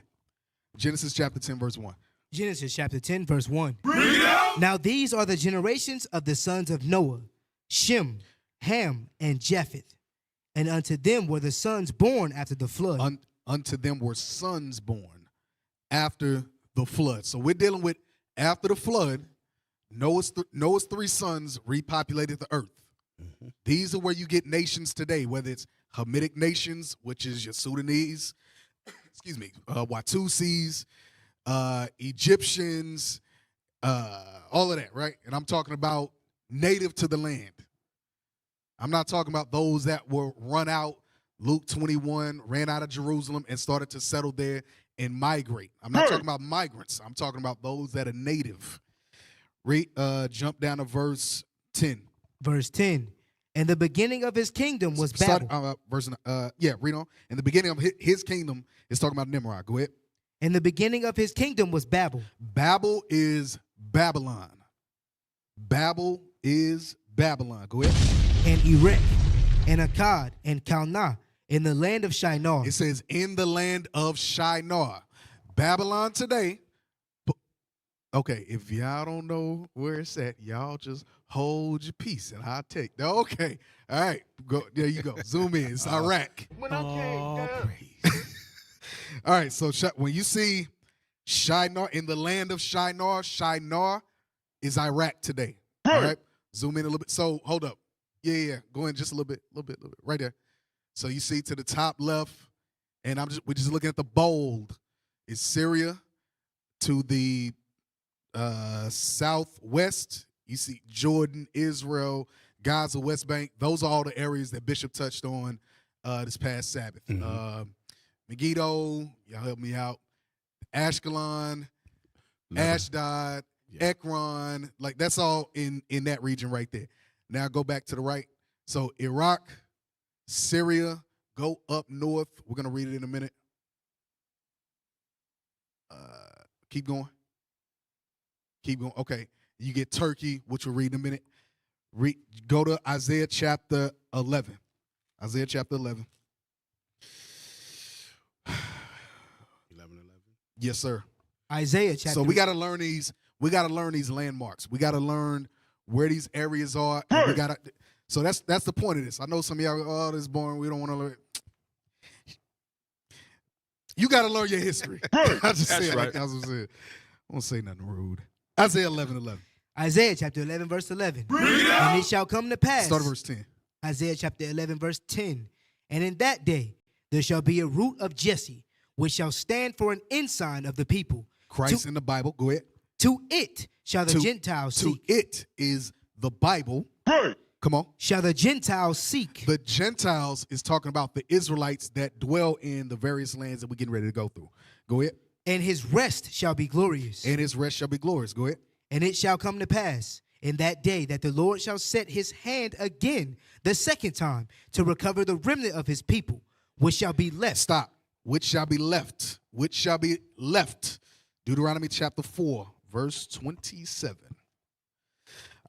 Genesis chapter 10, verse 1. Genesis chapter 10, verse 1. Now these are the generations of the sons of Noah, Shem, Ham, and Japheth. And unto them were the sons born after the flood. Unto them were sons born after the flood. So we're dealing with after the flood, Noah's three sons repopulated the earth. These are where you get nations today, whether it's Hamitic nations, which is your Sudanese, Watusis, Egyptians, all of that, right? And I'm talking about native to the land. I'm not talking about those that were run out. Luke 21 ran out of Jerusalem and started to settle there and migrate. I'm not talking about migrants. I'm talking about those that are native. Jump down to verse 10. Verse 10. And the beginning of his kingdom was Babel. Read on. And the beginning of his kingdom is talking about Nimrod. Go ahead. And the beginning of his kingdom was Babel. Babel is Babylon. Babel is Babylon. Go ahead. And Erech, and Akkad, and Calneh, in the land of Shinar. It says, in the land of Shinar. Babylon today. Okay, if y'all don't know where it's at, y'all just hold your peace and I'll take. Okay, all right, go. There you go. Zoom in. It's Iraq. When I came down. All right, so when you see Shinar, in the land of Shinar, Shinar is Iraq today. All right, zoom in a little bit. So hold up. Yeah. Go in just a little bit, right there. So you see to the top left, And we're just looking at the bold. It's Syria to the southwest. You see Jordan, Israel, Gaza, West Bank. Those are all the areas that Bishop touched on this past Sabbath. Megiddo, y'all help me out. Ashkelon, Ashdod, Ekron, like that's all in that region right there. Now go back to the right. So Iraq, Syria, go up north. We're gonna read it in a minute. Keep going. Keep going. Okay, you get Turkey, which we'll read in a minute. Go to Isaiah chapter 11. Isaiah chapter 11. 11. Yes, sir. Isaiah chapter. So we got to learn these. We got to learn these landmarks. We got to learn where these areas are. And we got to. So that's the point of this. I know some of y'all. Oh, this is boring. We don't want to learn. You got to learn your history. I just say it like I was saying. I won't say nothing rude. Isaiah 11:11. Isaiah chapter 11 verse 11. And it shall come to pass. Start at verse 10. Isaiah chapter 11 verse 10. And in that day there shall be a root of Jesse, which shall stand for an ensign of the people. Christ in the Bible. Go ahead. To it shall the Gentiles seek. To it is the Bible. Come on. Shall the Gentiles seek. The Gentiles is talking about the Israelites that dwell in the various lands that we're getting ready to go through. Go ahead. And his rest shall be glorious. And his rest shall be glorious. Go ahead. And it shall come to pass in that day that the Lord shall set his hand again the second time to recover the remnant of his people, which shall be left. Stop. Which shall be left. Which shall be left. Deuteronomy chapter 4, verse 27.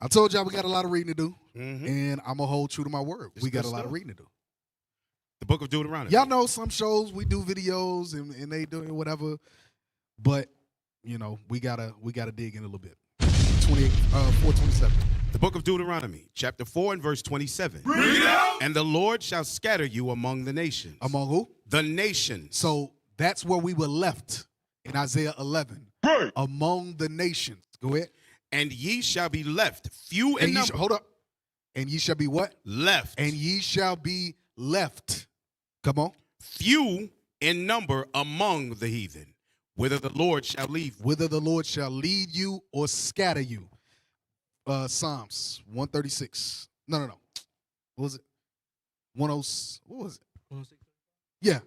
I told y'all we got a lot of reading to do, and I'm going to hold true to my word. We got a lot of reading to do. The book of Deuteronomy. Y'all know some shows we do videos and they do whatever, but you know we gotta dig in a little bit. 4:27. The book of Deuteronomy, chapter 4 and verse 27. Read out. And the Lord shall scatter you among the nations. Among who? The nations. So that's where we were left in Isaiah 11. Among the nations. Go ahead. And ye shall be left, few in number. Hold up. And ye shall be what? Left. And ye shall be left. Come on. Few in number among the heathen, whither the Lord shall lead you. Whither the Lord shall lead you or scatter you. Psalms 136. No. What was it? 10. What was it? 106. Yeah.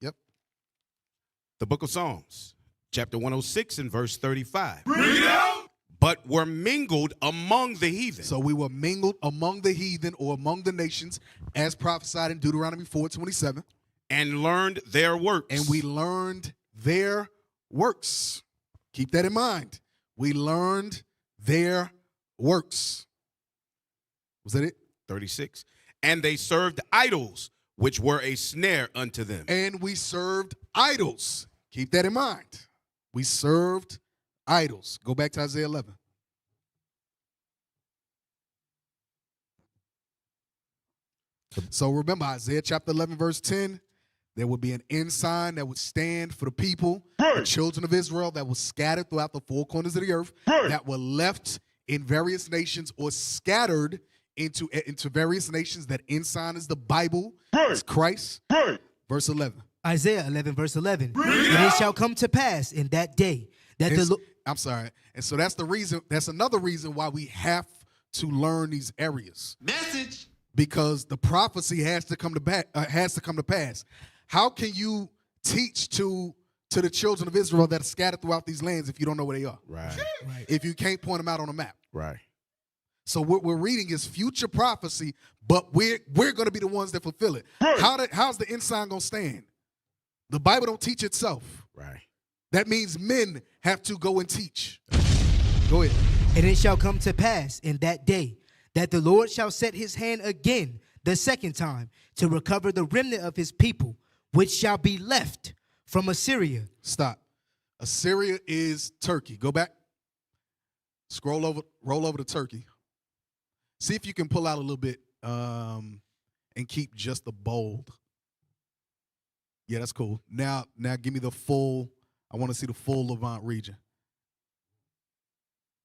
Yep. The book of Psalms, chapter 106 and verse 35. Read out. But were mingled among the heathen. So we were mingled among the heathen or among the nations, as prophesied in Deuteronomy 4:27. And learned their works. And we learned their works. Keep that in mind. We learned their works. Was that it? 36. And they served idols, which were a snare unto them. And we served idols. Keep that in mind. We served idols. Go back to Isaiah 11. So remember Isaiah chapter 11 verse 10. There would be an ensign that would stand for the people, the children of Israel that was scattered throughout the four corners of the earth, that were left in various nations or scattered into various nations. That ensign is the Bible. It's Christ. Verse 11. Isaiah 11 verse 11. And it shall come to pass in that day that I'm sorry. And so that's the reason. That's another reason why we have to learn these areas. Message. Because the prophecy has to come to pass. How can you teach to the children of Israel that are scattered throughout these lands if you don't know where they are? Right. If you can't point them out on a map. Right. So what we're reading is future prophecy, but we're going to be the ones that fulfill it. How's the ensign going to stand? The Bible don't teach itself. Right. That means men have to go and teach. Go ahead. And it shall come to pass in that day that the Lord shall set his hand again the second time to recover the remnant of his people, which shall be left from Assyria. Stop. Assyria is Turkey. Go back. Roll over to Turkey. See if you can pull out a little bit and keep just the bold. Yeah, that's cool. Now give me the full. I want to see the full Levant region.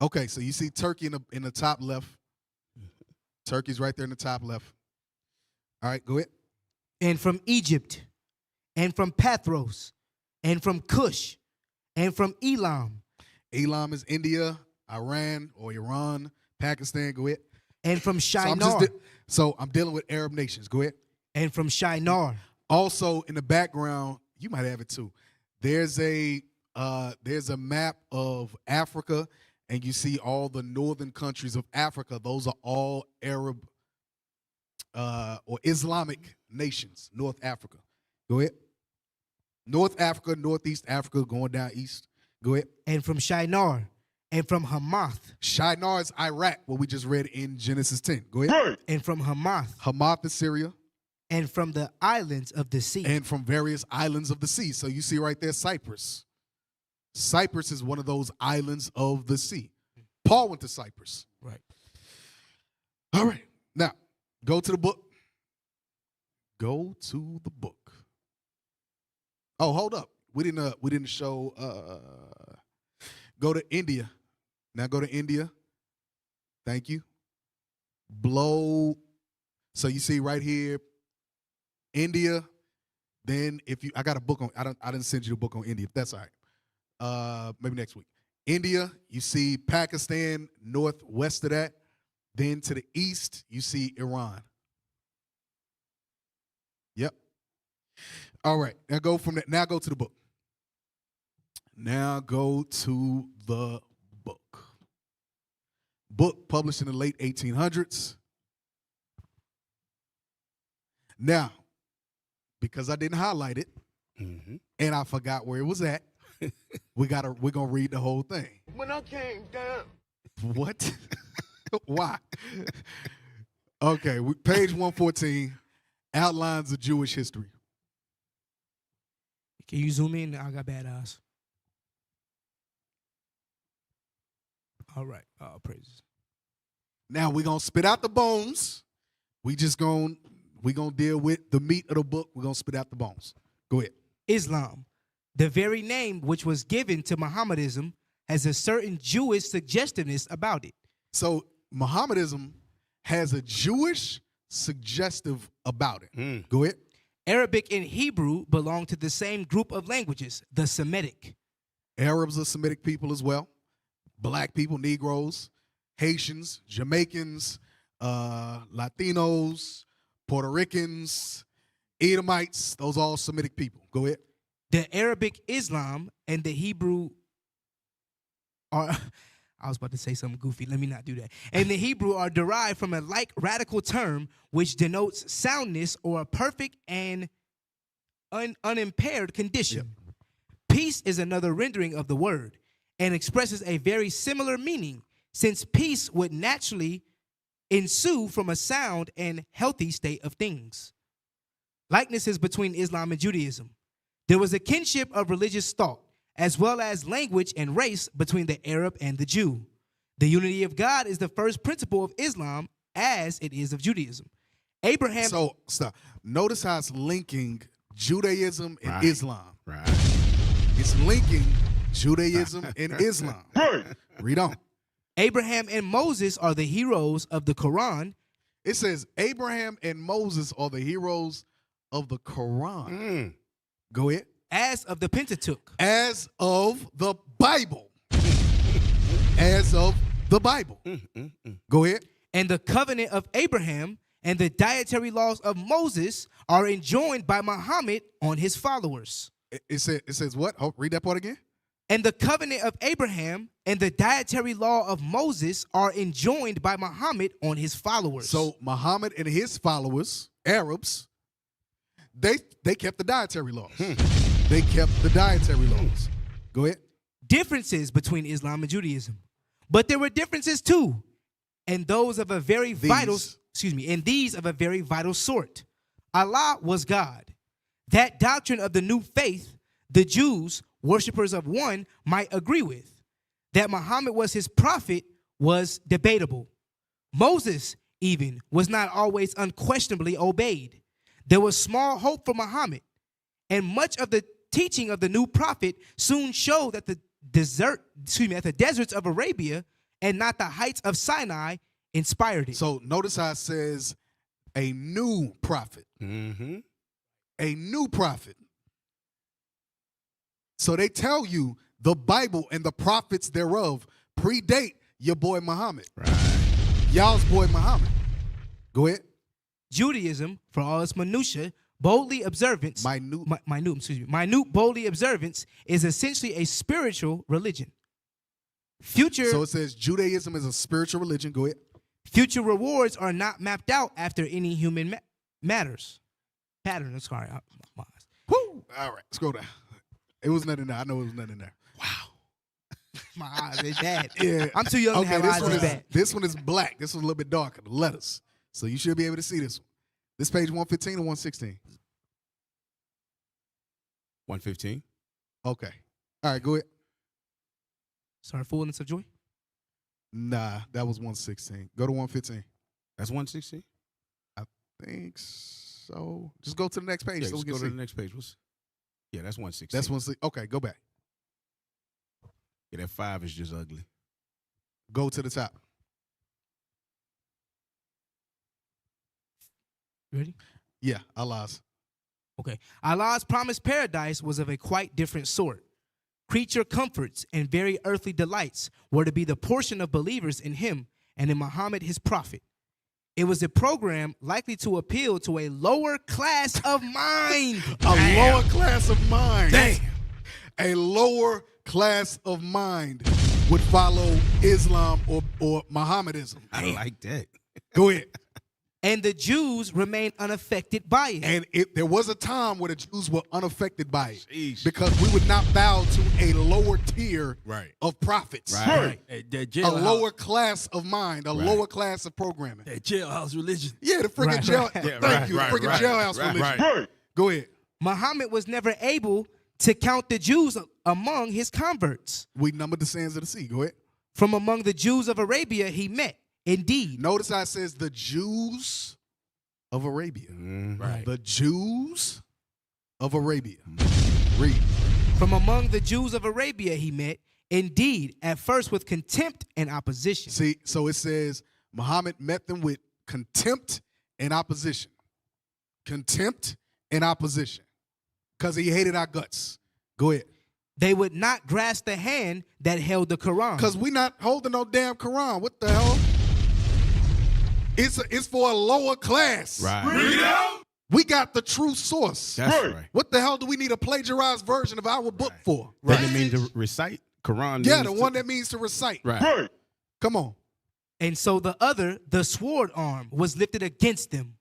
Okay, so you see Turkey in the top left. Turkey's right there in the top left. All right, go ahead. And from Egypt and from Pathros, and from Cush, and from Elam. Elam is India, Iran, or Iran, Pakistan. Go ahead. And from Shinar. So I'm dealing with Arab nations. Go ahead. And from Shinar. Also in the background, you might have it too. There's a map of Africa, and you see all the northern countries of Africa. Those are all Arab or Islamic nations. North Africa. Go ahead. North Africa, Northeast Africa, going down east. Go ahead. And from Shinar. And from Hamath. Shinar is Iraq, what we just read in Genesis 10. Go ahead. And from Hamath. Hamath is Syria. And from the islands of the sea. And from various islands of the sea. So you see right there, Cyprus. Cyprus is one of those islands of the sea. Paul went to Cyprus. Right. All right. Now, go to the book. Go to the book. Oh, hold up. We didn't show go to India. Now go to India. Thank you. Blow. So you see right here, India. Then I got a book on. I didn't send you the book on India. If that's all right. Maybe next week. India. You see Pakistan northwest of that. Then to the east, you see Iran. Yep. All right. Now go from that. Now go to the book. Now go to the book. Book published in the late 1800s. Now, because I didn't highlight it, and I forgot where it was at, we're gonna read the whole thing. When I came down. What? Why? Okay, page 114, outlines of Jewish history. Can you zoom in? I got bad eyes. All right. Praises. Now we're gonna spit out the bones. We're gonna deal with the meat of the book. We're gonna spit out the bones. Go ahead. Islam, the very name which was given to Mohammedanism, has a certain Jewish suggestiveness about it. So Mohammedanism has a Jewish suggestive about it. Go ahead. Arabic and Hebrew belong to the same group of languages, the Semitic. Arabs are Semitic people as well. Black people, Negroes, Haitians, Jamaicans, Latinos, Puerto Ricans, Edomites, those are all Semitic people. Go ahead. The Arabic Islam and the Hebrew are, I was about to say something goofy, let me not do that. And the Hebrew are derived from a like radical term which denotes soundness or a perfect and unimpaired condition. Yep. Peace is another rendering of the word and expresses a very similar meaning, since peace would naturally ensue from a sound and healthy state of things. Likenesses between Islam and Judaism. There was a kinship of religious thought, as well as language and race between the Arab and the Jew. The unity of God is the first principle of Islam, as it is of Judaism. Abraham. So, stop. Notice how it's linking Judaism and Islam. Right. It's linking Judaism and Islam. Read on. Abraham and Moses are the heroes of the Quran. It says Abraham and Moses are the heroes of the Quran. Go ahead. As of the Pentateuch. As of the Bible. As of the Bible. Go ahead. And the covenant of Abraham and the dietary laws of Moses are enjoined by Muhammad on his followers. It says what? Oh, read that part again. And the covenant of Abraham and the dietary law of Moses are enjoined by Muhammad on his followers. So Muhammad and his followers, Arabs, they kept the dietary laws. They kept the dietary laws. Go ahead. Differences between Islam and Judaism. But there were differences too. And those of a very vital, and these of a very vital sort. Allah was God. That doctrine of the new faith, the Jews, worshippers of one, might agree with. That Muhammad was his prophet was debatable. Moses, even, was not always unquestionably obeyed. There was small hope for Muhammad, and much of the teaching of the new prophet soon showed that the deserts of Arabia and not the heights of Sinai inspired it. So notice how it says a new prophet. A new prophet. So they tell you the Bible and the prophets thereof predate your boy Muhammad. Right. Y'all's boy Muhammad. Go ahead. Judaism, for all its minutiae, boldly observance. Minute boldly observance is essentially a spiritual religion. So it says Judaism is a spiritual religion. Go ahead. Future rewards are not mapped out after any human pattern. I'm sorry. Woo! All right, scroll down. It was nothing there. I know it was nothing there. My eyes, they bad. Yeah. I'm too young to have eyes one this is, bad. This one is black. This one's a little bit darker, the letters. So you should be able to see this one. This page 115 or 116? 115. Okay. All right, go ahead. Sorry, fullness of joy? Nah, that was 116. Go to 115. That's 116? I think so. Just go to the next page. Yeah, so we just can go see. to the next page. Yeah, that's 116. That's 116. Okay, go back. Yeah, that 5 is just ugly. Go to the top. Ready? Yeah, Allah's. Okay. Allah's promised paradise was of a quite different sort. Creature comforts and very earthly delights were to be the portion of believers in him and in Muhammad, his prophet. It was a program likely to appeal to a lower class of mind. Lower class of mind. Damn. A lower class of mind would follow Islam or Mohammedanism. I like that. Go ahead. And the Jews remained unaffected by it. And there was a time where the Jews were unaffected by it. Because we would not bow to a lower tier of prophets. Right. A lower class of mind, a lower class of programming. That jailhouse religion. Yeah, the freaking jail. Thank you. The freaking jailhouse religion. Go ahead. Muhammad was never able to count the Jews among his converts. We numbered the sands of the sea. Go ahead. From among the Jews of Arabia he met. Indeed. Notice how it says the Jews of Arabia. Right. The Jews of Arabia. Read. From among the Jews of Arabia he met, indeed, at first with contempt and opposition. See, so it says Muhammad met them with contempt and opposition. Contempt and opposition. Because he hated our guts. Go ahead. They would not grasp the hand that held the Quran. Because we not holding no damn Quran. What the hell? It's for a lower class. Right. We got the true source. That's right. What the hell do we need a plagiarized version of our book for? Doesn't it mean to recite? Quran Yeah, means the one that means to recite. Right. Come on. And so the other, the sword arm, was lifted against them.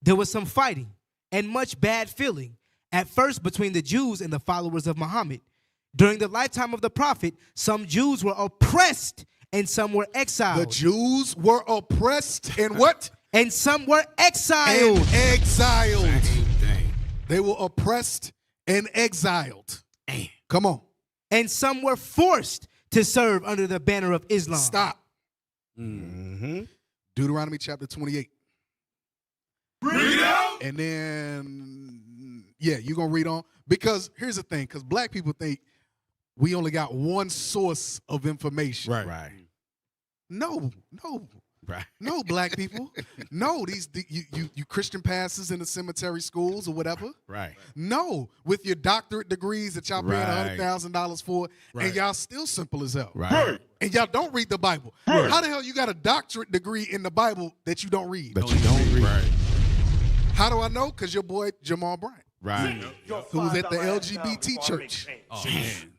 There was some fighting and much bad feeling, at first between the Jews and the followers of Muhammad. During the lifetime of the prophet, some Jews were oppressed and some were exiled. The Jews were oppressed and what? And some were exiled. And exiled. Dang. They were oppressed and exiled. Damn. Come on. And some were forced to serve under the banner of Islam. Stop. Mm-hmm. Deuteronomy chapter 28. Read out. And then, yeah, you're going to read on. Because here's the thing, because black people think we only got one source of information. Right. No. Right. No, black people. No, you Christian pastors in the cemetery schools or whatever. Right. No, with your doctorate degrees that y'all paying $100,000 for, and y'all still simple as hell. Right. And y'all don't read the Bible. How the hell you got a doctorate degree in the Bible that you don't read? That you don't read. Right. How do I know? Because your boy Jamal Bryant. Right. Who was at the LGBT church. Oh, man.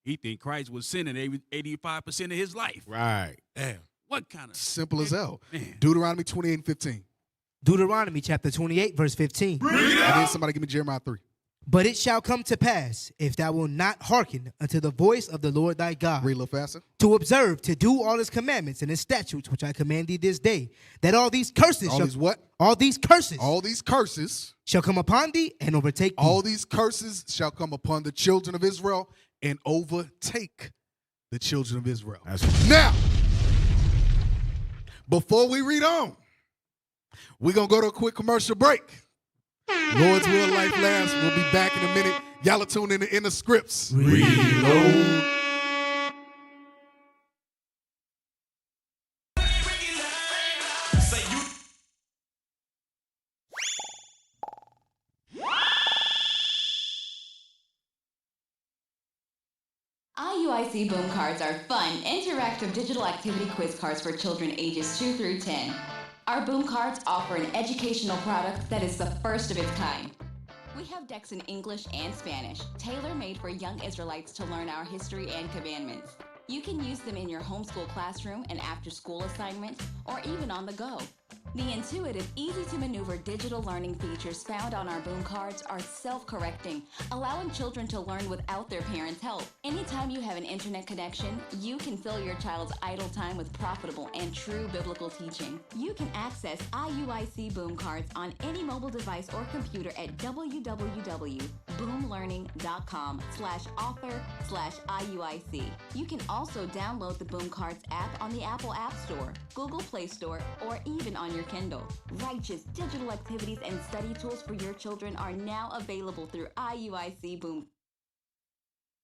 He think Christ was sinning 85% of his life. Right. Damn. What kind of simple as hell? Man. Deuteronomy 28 and 15. Deuteronomy chapter 28, verse 15. And then somebody give me Jeremiah 3. But it shall come to pass, if thou wilt not hearken unto the voice of the Lord thy God, read a little faster, to observe, to do all his commandments and his statutes, which I command thee this day, that all these curses All these curses shall come upon thee and overtake thee. All these curses shall come upon the children of Israel and overtake the children of Israel. Now, before we read on, we're going to go to a quick commercial break. Lord's will, life lasts. We'll be back in a minute. Y'all are tuned in to Inner Scripts. Reload. IUIC Boom Cards are fun, interactive digital activity quiz cards for children ages 2 through 10. Our Boom Cards offer an educational product that is the first of its kind. We have decks in English and Spanish, tailor-made for young Israelites to learn our history and commandments. You can use them in your homeschool classroom and after-school assignments, or even on the go. The intuitive, easy-to-maneuver digital learning features found on our Boom Cards are self-correcting, allowing children to learn without their parents' help. Anytime you have an internet connection, you can fill your child's idle time with profitable and true biblical teaching. You can access IUIC Boom Cards on any mobile device or computer at www.boomlearning.com/author/IUIC. You can also download the Boom Cards app on the Apple App Store, Google Play Store, or even on your Kindle. Righteous digital activities and study tools for your children are now available through IUIC Boom.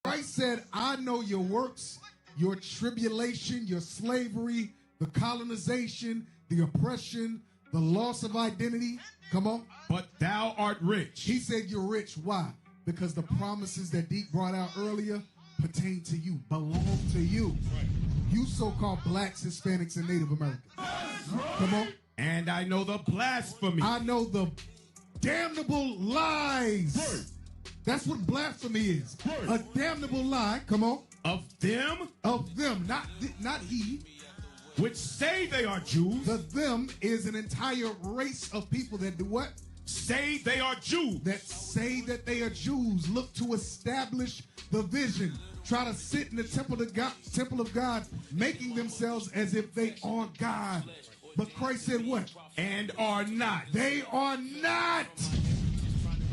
Christ said, I know your works, your tribulation, your slavery, the colonization, the oppression, the loss of identity. Come on. But thou art rich. He said you're rich. Why? Because the promises that Deke brought out earlier pertain to you, belong to you. You so-called blacks, Hispanics, and Native Americans. Come on. And I know the blasphemy. I know the damnable lies. That's what blasphemy is. A damnable lie. Come on. Of them? Of them. Not he. Which say they are Jews. The them is an entire race of people that do what? Say they are Jews. That say that they are Jews. Look to establish the vision. Try to sit in the temple of God, making themselves as if they are God. But Christ said what? And are not. They are not.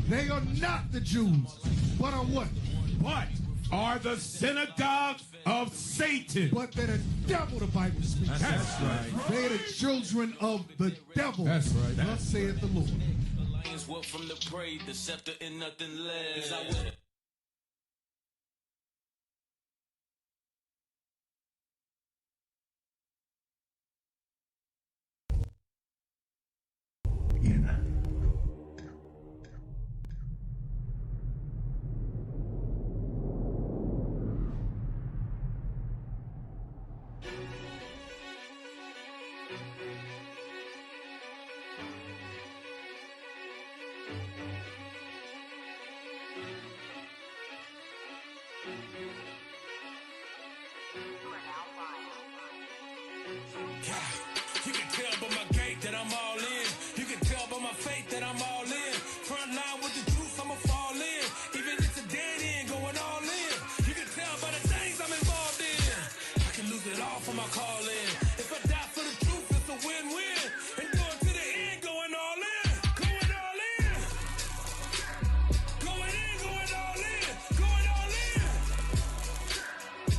They are not the Jews. But are what? But are the synagogue of Satan. But they're the devil, the Bible speaks. That's right. They're the children of the devil. That's right. Thus saith the Lord. Lions walk from the prey, the scepter and nothing less. You can tell by my gait that I'm all in. You can tell by my faith that I'm all in. Front line with the truth, I'ma fall in. Even if it's a dead end, going all in. You can tell by the things I'm involved in. I can lose it all for my calling. If I die for the truth, it's a win-win. And going to the end, going all in. Going all in. Going in, going all in. Going all in.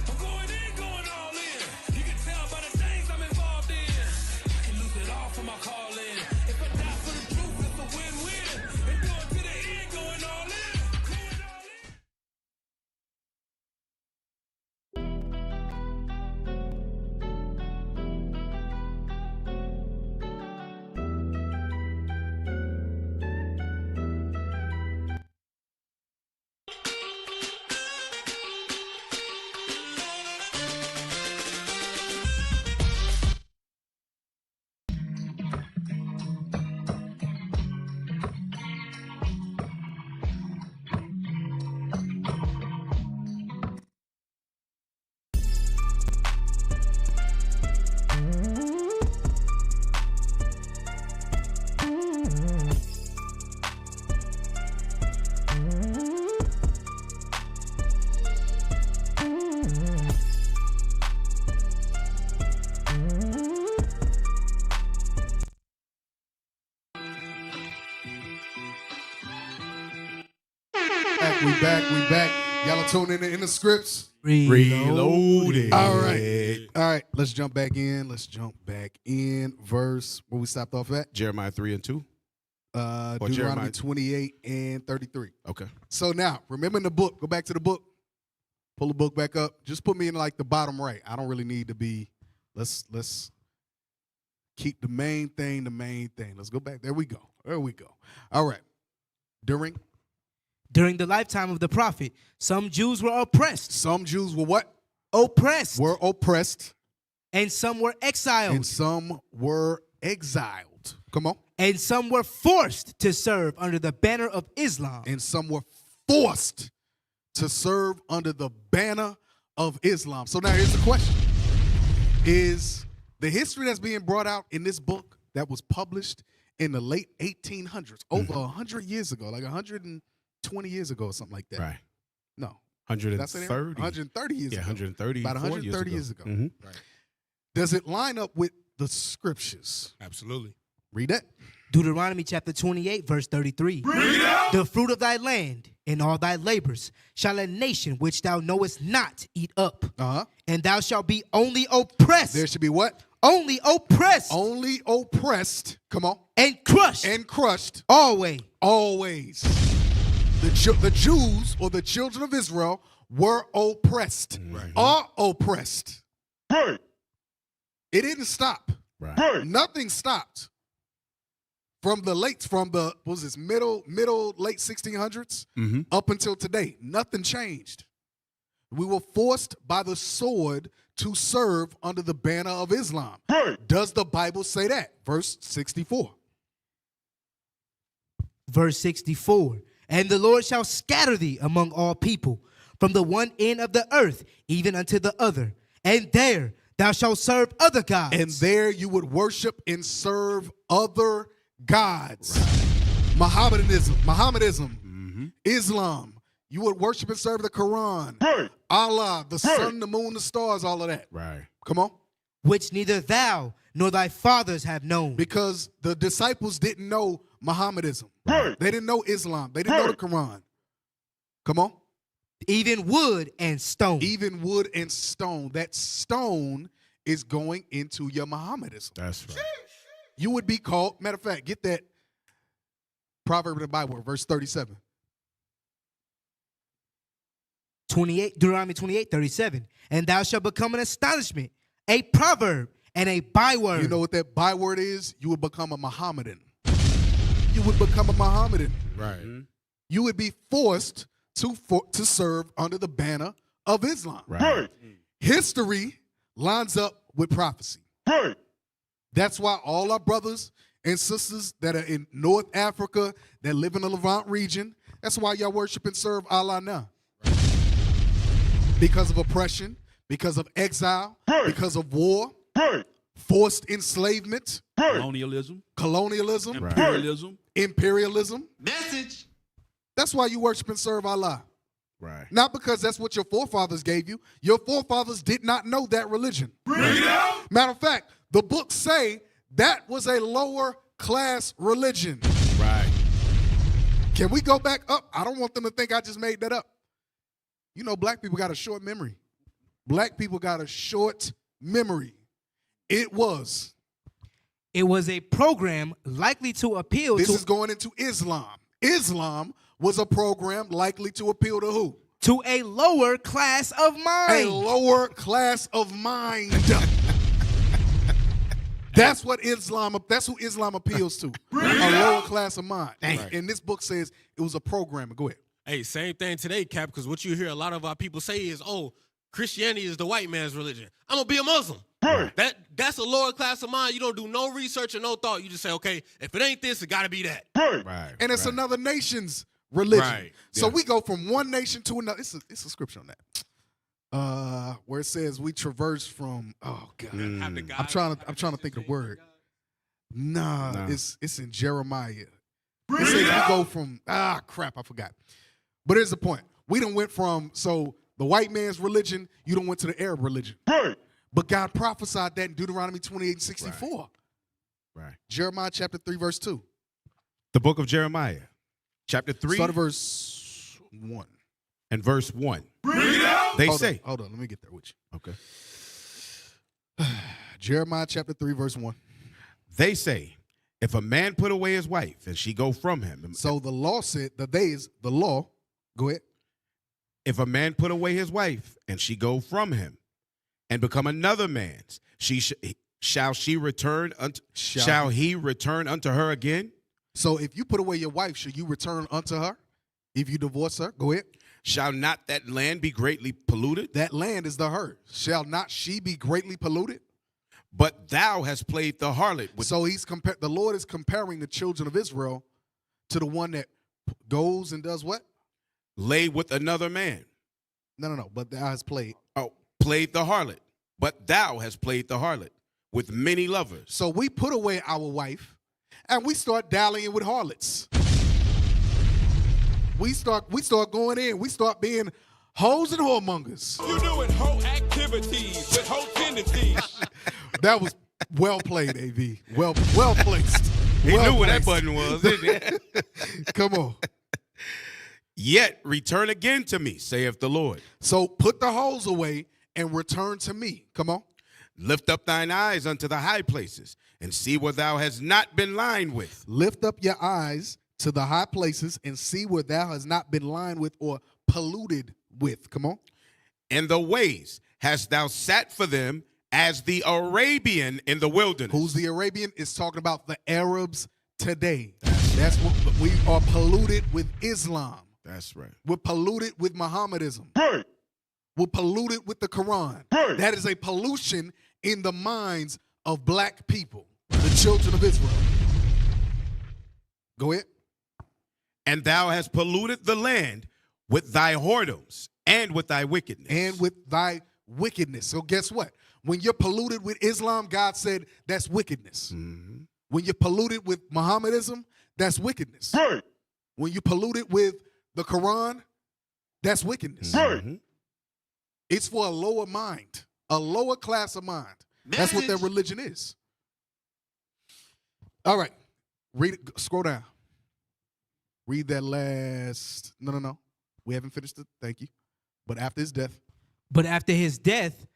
I'm going in, going all in. You can tell by the things I'm involved in. I can lose it all for my calling. If I die for the truth, it's a win-win. And going to the end, going all in. Going all in. We back. Y'all are tuning in the scripts. Reloaded. All right. Let's jump back in. Verse where we stopped off at. Jeremiah 3 and 2. Deuteronomy Jeremiah 28 and 33. Okay. So now, remember in the book, go back to the book, pull the book back up. Just put me in like the bottom right. I don't really need to be, let's keep the main thing the main thing. Let's go back. There we go. All right. During During the lifetime of the prophet, some Jews were oppressed. Some Jews were what? Oppressed. Were oppressed. And some were exiled. And some were exiled. Come on. And some were forced to serve under the banner of Islam. And some were forced to serve under the banner of Islam. So now here's the question. Is the history that's being brought out in this book that was published in the late 1800s, over 100 years ago, like 120 years ago or something like that? Right. No. 130. 130 years ago. 130. About 130 years ago. Mm-hmm. Right. Does it line up with the scriptures? Absolutely. Read that. Deuteronomy chapter 28, verse 33. The fruit of thy land and all thy labors shall a nation which thou knowest not eat up. And thou shalt be only oppressed. There should be what? Only oppressed. Only oppressed. Come on. And crushed. And crushed. Always. Always. The Jews or the children of Israel were oppressed. Right. Are oppressed. Right. It didn't stop. Right. Nothing stopped. From the late late 1600s up until today, nothing changed. We were forced by the sword to serve under the banner of Islam. Does the Bible say that? Verse 64. Verse 64. And the Lord shall scatter thee among all people, from the one end of the earth even unto the other. And there thou shalt serve other gods. And there you would worship and serve other gods. Right. Mohammedanism, Islam. You would worship and serve the Quran. Right. Allah, the sun, the moon, the stars, all of that. Right. Come on. Which neither thou nor thy fathers have known. Because the disciples didn't know Mohammedanism. Right. They didn't know Islam. They didn't know the Quran. Come on. Even wood and stone. Even wood and stone. That stone is going into your Mohammedanism. That's right. You would be called, matter of fact, get that proverb in the Bible, verse 37. Deuteronomy 28, 37. And thou shalt become an astonishment, a proverb, and a byword. You know what that byword is? You would become a Mohammedan. You would become a Mohammedan. Right. You would be forced to serve under the banner of Islam. Right. History lines up with prophecy. Right. That's why all our brothers and sisters that are in North Africa, that live in the Levant region, that's why y'all worship and serve Allah now. Because of oppression, because of exile, because of war, forced enslavement, colonialism, imperialism. Message. That's why you worship and serve Allah. Right. Not because that's what your forefathers gave you. Your forefathers did not know that religion. Matter of fact, the books say that was a lower class religion. Right. Can we go back up? I don't want them to think I just made that up. You know, black people got a short memory. Black people got a short memory. It was a program likely to appeal This to... is going into Islam. Islam was a program likely to appeal to who? To a lower class of mind. A lower class of mind. That's who Islam appeals to. A lower class of mind. Right. And this book says it was a program. Go ahead. Hey, same thing today, Cap, because what you hear a lot of our people say is, oh, Christianity is the white man's religion. I'm going to be a Muslim. That's a lower class of mind. You don't do no research or no thought. You just say, okay, if it ain't this, it got to be that. Right. And it's another nation's religion. Right. So we go from one nation to another. It's a scripture on that. Where it says we traverse from, oh God. I'm trying to think of the word. Nah. It's in Jeremiah. It says we go from, crap, I forgot. But here's the point. We done went from, the white man's religion, you done went to the Arab religion. But God prophesied that in Deuteronomy 28:64. Right. Jeremiah chapter 3, verse 2. The book of Jeremiah, chapter 3. Start at verse 1. And verse 1. Hold on, let me get there with you. Okay. Jeremiah chapter 3, verse 1. They say, if a man put away his wife and she go from him. So the law said, the law. Go ahead. If a man put away his wife and she go from him and become another man's, shall he return unto her again? So if you put away your wife, should you return unto her? If you divorce her, go ahead. Shall not that land be greatly polluted? That land is the her. Shall not she be greatly polluted? But thou hast played the harlot. So the Lord is comparing the children of Israel to the one that goes and does what? Lay with another man. No. But thou hast played. Oh, played the harlot. But thou hast played the harlot with many lovers. So we put away our wife and we start dallying with harlots. We start going in. We start being hoes and whoremongers. You doing hoe activities with hoe tendencies. That was well played, AV. Well placed. He well knew where that placed. button was, didn't he? Come on. Yet return again to me, saith the Lord. So put the hoes away and return to me. Come on. Lift up thine eyes unto the high places and see where thou hast not been lined with. Lift up your eyes to the high places and see where thou hast not been lined with or polluted with. Come on. In the ways hast thou sat for them as the Arabian in the wilderness. Who's the Arabian? It's talking about the Arabs today. That's what we are polluted with Islam. That's right. We're polluted with Mohammedanism. Right. We're polluted with the Quran. Right. That is a pollution in the minds of black people, the children of Israel. Go ahead. And thou hast polluted the land with thy whoredoms and with thy wickedness. And with thy wickedness. So guess what? When you're polluted with Islam, God said that's wickedness. Mm-hmm. When you're polluted with Mohammedanism, that's wickedness. Right. When you're polluted with the Quran, that's wickedness. Mm-hmm. It's for a lower mind, a lower class of mind. That's what their religion is. All right. Read it. Scroll down. Read that last. No. We haven't finished it. Thank you. But after his death. But after his death,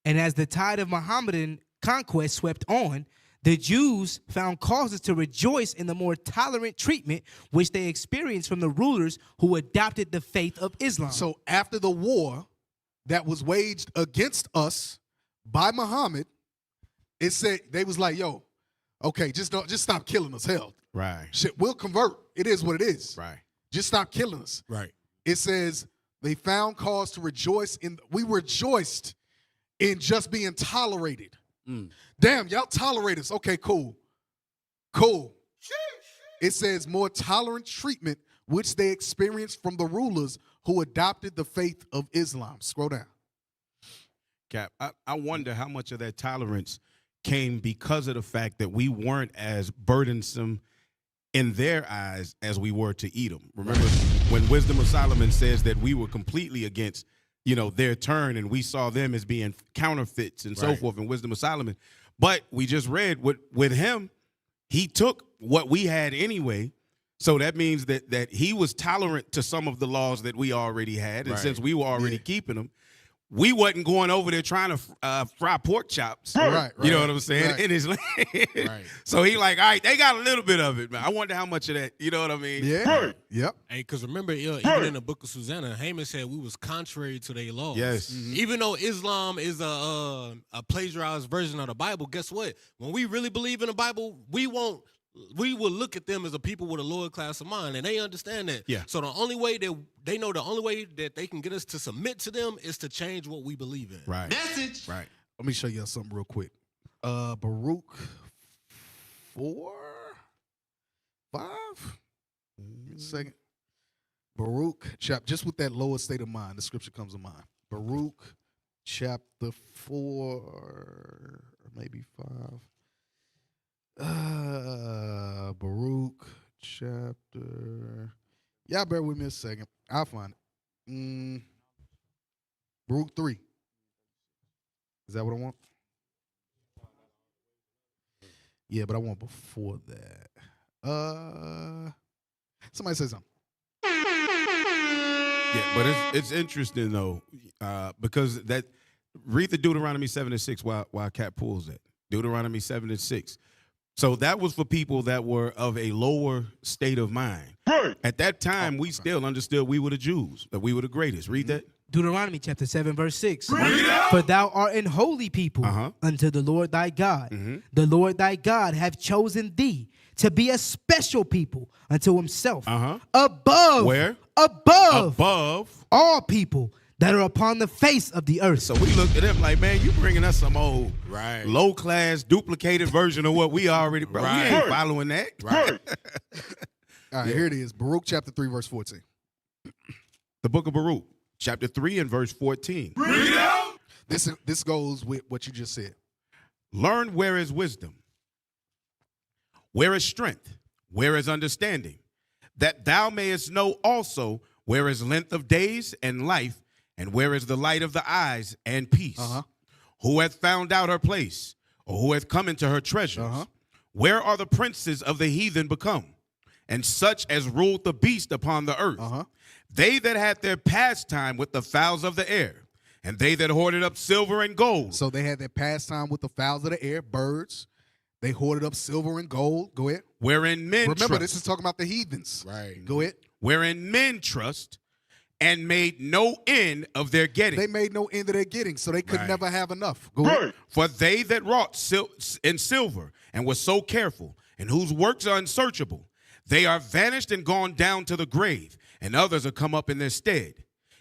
and as the tide of Mohammedan conquest swept on, the Jews found causes to rejoice in the more tolerant treatment which they experienced from the rulers who adopted the faith of Islam. So after the war that was waged against us by Muhammad, it said they was like, yo, okay, just stop killing us. Hell. Right. Shit, we'll convert. It is what it is. Right. Just stop killing us. Right. It says they found cause to rejoice we rejoiced in just being tolerated. Damn, y'all tolerate us. Okay, cool. It says more tolerant treatment which they experienced from the rulers who adopted the faith of Islam. Scroll down. Cap, I wonder how much of that tolerance came because of the fact that we weren't as burdensome in their eyes as we were to Edom. Remember when Wisdom of Solomon says that we were completely against, their turn, and we saw them as being counterfeits and so forth in Wisdom of Solomon. But we just read with him, he took what we had anyway. So that means that he was tolerant to some of the laws that we already had. And since we were already keeping them, we wasn't going over there trying to fry pork chops. Right. You know what I'm saying? Right. In his land. Right. So he like, all right, they got a little bit of it, man. I wonder how much of that, you know what I mean? Yeah. Yep. Hey, because remember, even in the book of Susanna, Haman said we was contrary to their laws. Yes. Even though Islam is a plagiarized version of the Bible, guess what? When we really believe in the Bible, we will look at them as a people with a lower class of mind, and they understand that. Yeah. So the only way that they know the only way that they can get us to submit to them is to change what we believe in. Right. Message. Right. Let me show you something real quick. Baruch 4, 5. Give me a second. Baruch chapter, just with that lower state of mind, the scripture comes to mind. Baruch chapter 4, or maybe 5. Baruch chapter. Y'all bear with me a second. I'll find it. Baruch 3. Is that what I want? Yeah, but I want before that. Somebody say something. Yeah, but it's interesting though, because read the Deuteronomy 7:6 while Cat pulls that. Deuteronomy 7:6. So that was for people that were of a lower state of mind. At that time, we still understood we were the Jews, that we were the greatest. Read that. Deuteronomy chapter 7, verse 6. For thou art an holy people unto the Lord thy God. The Lord thy God hath chosen thee to be a special people unto himself, Uh-huh. above, Where? above all people that are upon the face of the earth. So we looked at him like, man, you bringing us some old Right. low-class, duplicated version of what we already, bro. We Right. ain't following that. Right. All right, here it is. Baruch chapter 3, verse 14. The book of Baruch, chapter 3 and verse 14. Read out. This goes with what you just said. Learn where is wisdom, where is strength, where is understanding, that thou mayest know also where is length of days and life, and where is the light of the eyes and peace. Who hath found out her place, or who hath come into her treasures? Where are the princes of the heathen become, and such as ruled the beast upon the earth? They that had their pastime with the fowls of the air, and they that hoarded up silver and gold. So they had their pastime with the fowls of the air, birds. They hoarded up silver and gold. Go ahead. Wherein men Remember, trust. this is talking about the heathens. Right. Go ahead. Wherein men trust, and made no end of their getting. They made no end of their getting, so they could Right. never have enough. Go ahead. For they that wrought in silver, and were so careful, and whose works are unsearchable, they are vanished and gone down to the grave, and others are come up in their stead.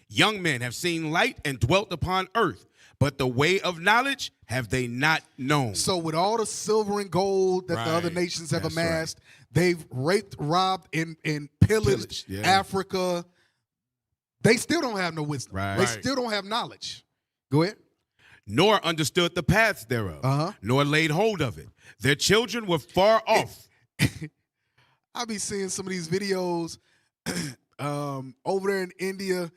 Young men have seen light and dwelt upon earth, but the way of knowledge have they not known. So with all the silver and gold that the other Right. nations have That's amassed, they've raped, robbed, and pillaged Yeah. Africa. They still don't have no wisdom. Right. They Right. still don't have knowledge. Go ahead. Nor understood the paths thereof, nor laid hold of it. Their children were far off. I be seeing some of these videos over there in India.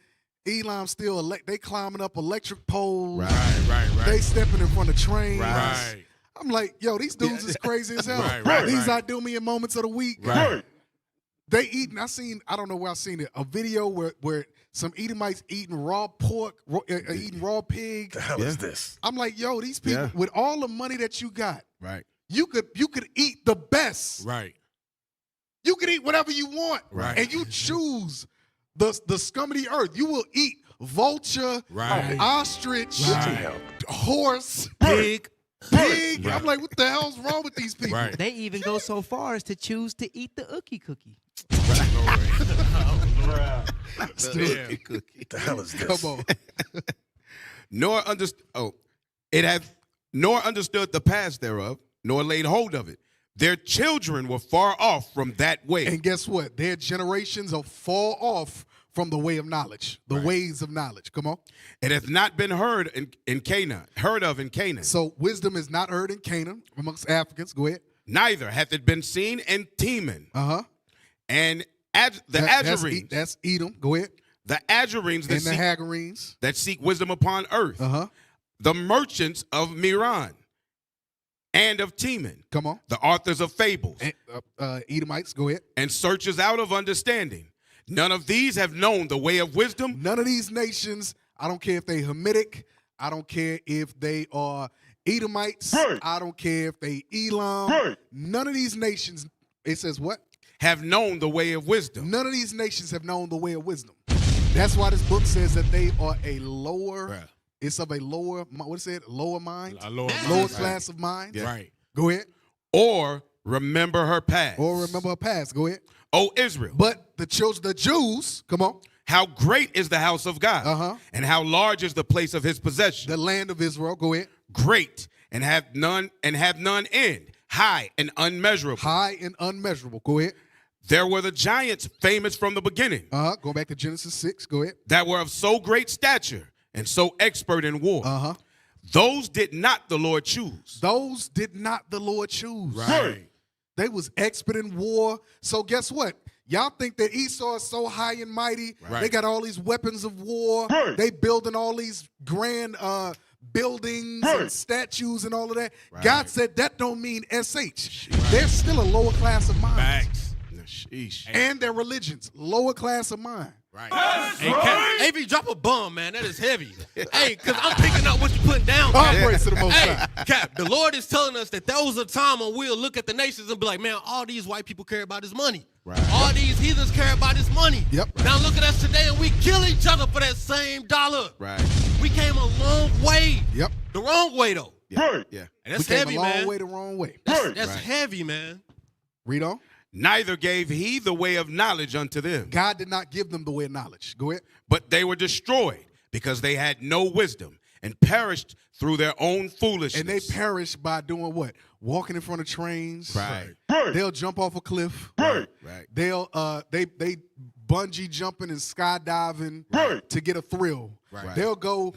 Elam still they climbing up electric poles. Right. They stepping in front of trains. Right. I'm like, yo, these dudes is crazy as hell. Right, These right. Idumean moments of the week. Right. They eating. I don't know where I seen it. A video where some Edomites eating raw pork, eating raw pig. The hell is this? I'm like, yo, these people with all the money that you got, Right. you could eat the best. Right. You can eat whatever you want, Right. and you choose the scum of the earth. You will eat vulture, Right. ostrich, Right. horse, Pig. pig. Right. I'm like, what the hell's wrong with these people? Right. They even go so far as to choose to eat the ookie cookie. Still cookie. The hell is this? Come on. Nor understood the past thereof, nor laid hold of it. Their children were far off from that way. And guess what? Their generations are far off from the way of knowledge, the ways of knowledge. Come on. It hath not been heard in Canaan, heard of in Canaan. So wisdom is not heard in Canaan amongst Africans. Go ahead. Neither hath it been seen in Teman. And the Azurenes. That's Edom. Go ahead. The Azurenes And the Hagarenes. that seek wisdom upon earth. The merchants of Miran and of Teman. Come on. The authors of fables. Edomites. Go ahead. And searchers out of understanding. None of these have known the way of wisdom. None of these nations, I don't care if they Hamitic, I don't care if they are Edomites, I don't care if they Elam. None of these nations, it says what? Have known the way of wisdom. None of these nations have known the way of wisdom. That's why this book says that they are a lower, it's of a lower, what is it? Lower mind? A lower class of mind. Yeah. Right. Go ahead. Or remember her past. Or remember her past. Go ahead. O Israel. But the Jews, come on. How great is the house of God, and how large is the place of his possession. The land of Israel. Go ahead. Great and have none end. High and unmeasurable. High and unmeasurable. Go ahead. There were the giants famous from the beginning. Go back to Genesis 6. Go ahead. That were of so great stature and so expert in war. Those did not the Lord choose. Those did not the Lord choose. Right. They was expert in war. So guess what? Y'all think that Esau is so high and mighty. Right. They got all these weapons of war. They building all these grand buildings and statues and all of that. God said that don't mean SH. They're still a lower class of mind. Facts. Sheesh. And their religions, lower class of mind. Right. Hey, Cap, AV, drop a bomb, man. That is heavy. Hey, because I'm picking up what you're putting down. All Cap. praise to the Most Hey, High. Cap, the Lord is telling us that there was a time when we'll look at the nations and be like, man, all these white people care about is money. Right. All these heathens care about is money. Yep. Now look at us today and we kill each other for that same dollar. Right. We came a long way. Yep. The wrong way, though. Yeah. Yeah. And that's we came heavy, a long man. way the wrong way. That's Right. heavy, man. Read on. Neither gave he the way of knowledge unto them. God did not give them the way of knowledge. Go ahead. But they were destroyed because they had no wisdom and perished through their own foolishness. And they perished by doing what? Walking in front of trains. Right. They'll jump off a cliff. Right. They'll they bungee jumping and skydiving to get a thrill. Right. They'll go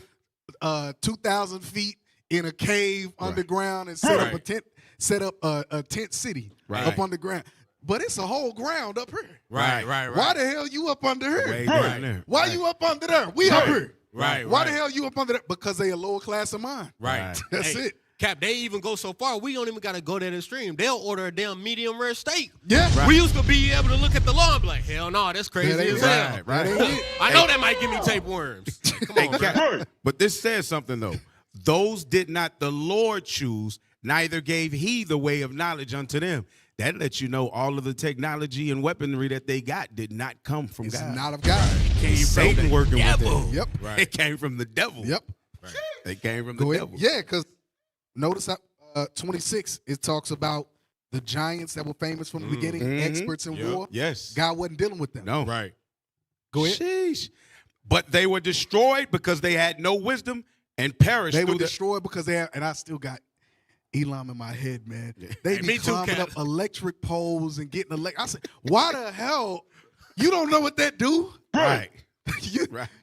2,000 feet in a cave underground and set up a tent city up underground. But it's a whole ground up here. Right. Why the hell you up under here? Way down there. Why you up under there? We up here. Right. Why the hell you up under there? Because they a lower class of mind. Right. That's it. Cap, they even go so far, we don't even got to go that extreme. They'll order a damn medium rare steak. Yeah. Right. We used to be able to look at the law and be like, hell no, that's crazy That ain't as hell. Right. I know that might give me tapeworms. Come on, man. But this says something, though. Those did not the Lord choose, neither gave he the way of knowledge unto them. That lets you know all of the technology and weaponry that they got did not come from It's God. not of God. Came Satan working with them. Yep. Right. It came from the devil. Yep. Right. They came from the Go ahead. devil. Yeah, because notice 26, it talks about the giants that were famous from the beginning, experts in war. Yes. God wasn't dealing with them. No. Right. Go ahead. Sheesh. But they were destroyed because they had no wisdom and perished. They were through the- destroyed because they had, and I still got Elam in my head, man. They Hey, be me too, climbing Cap. up electric poles and getting I said, why the hell? You don't know what that do? Right.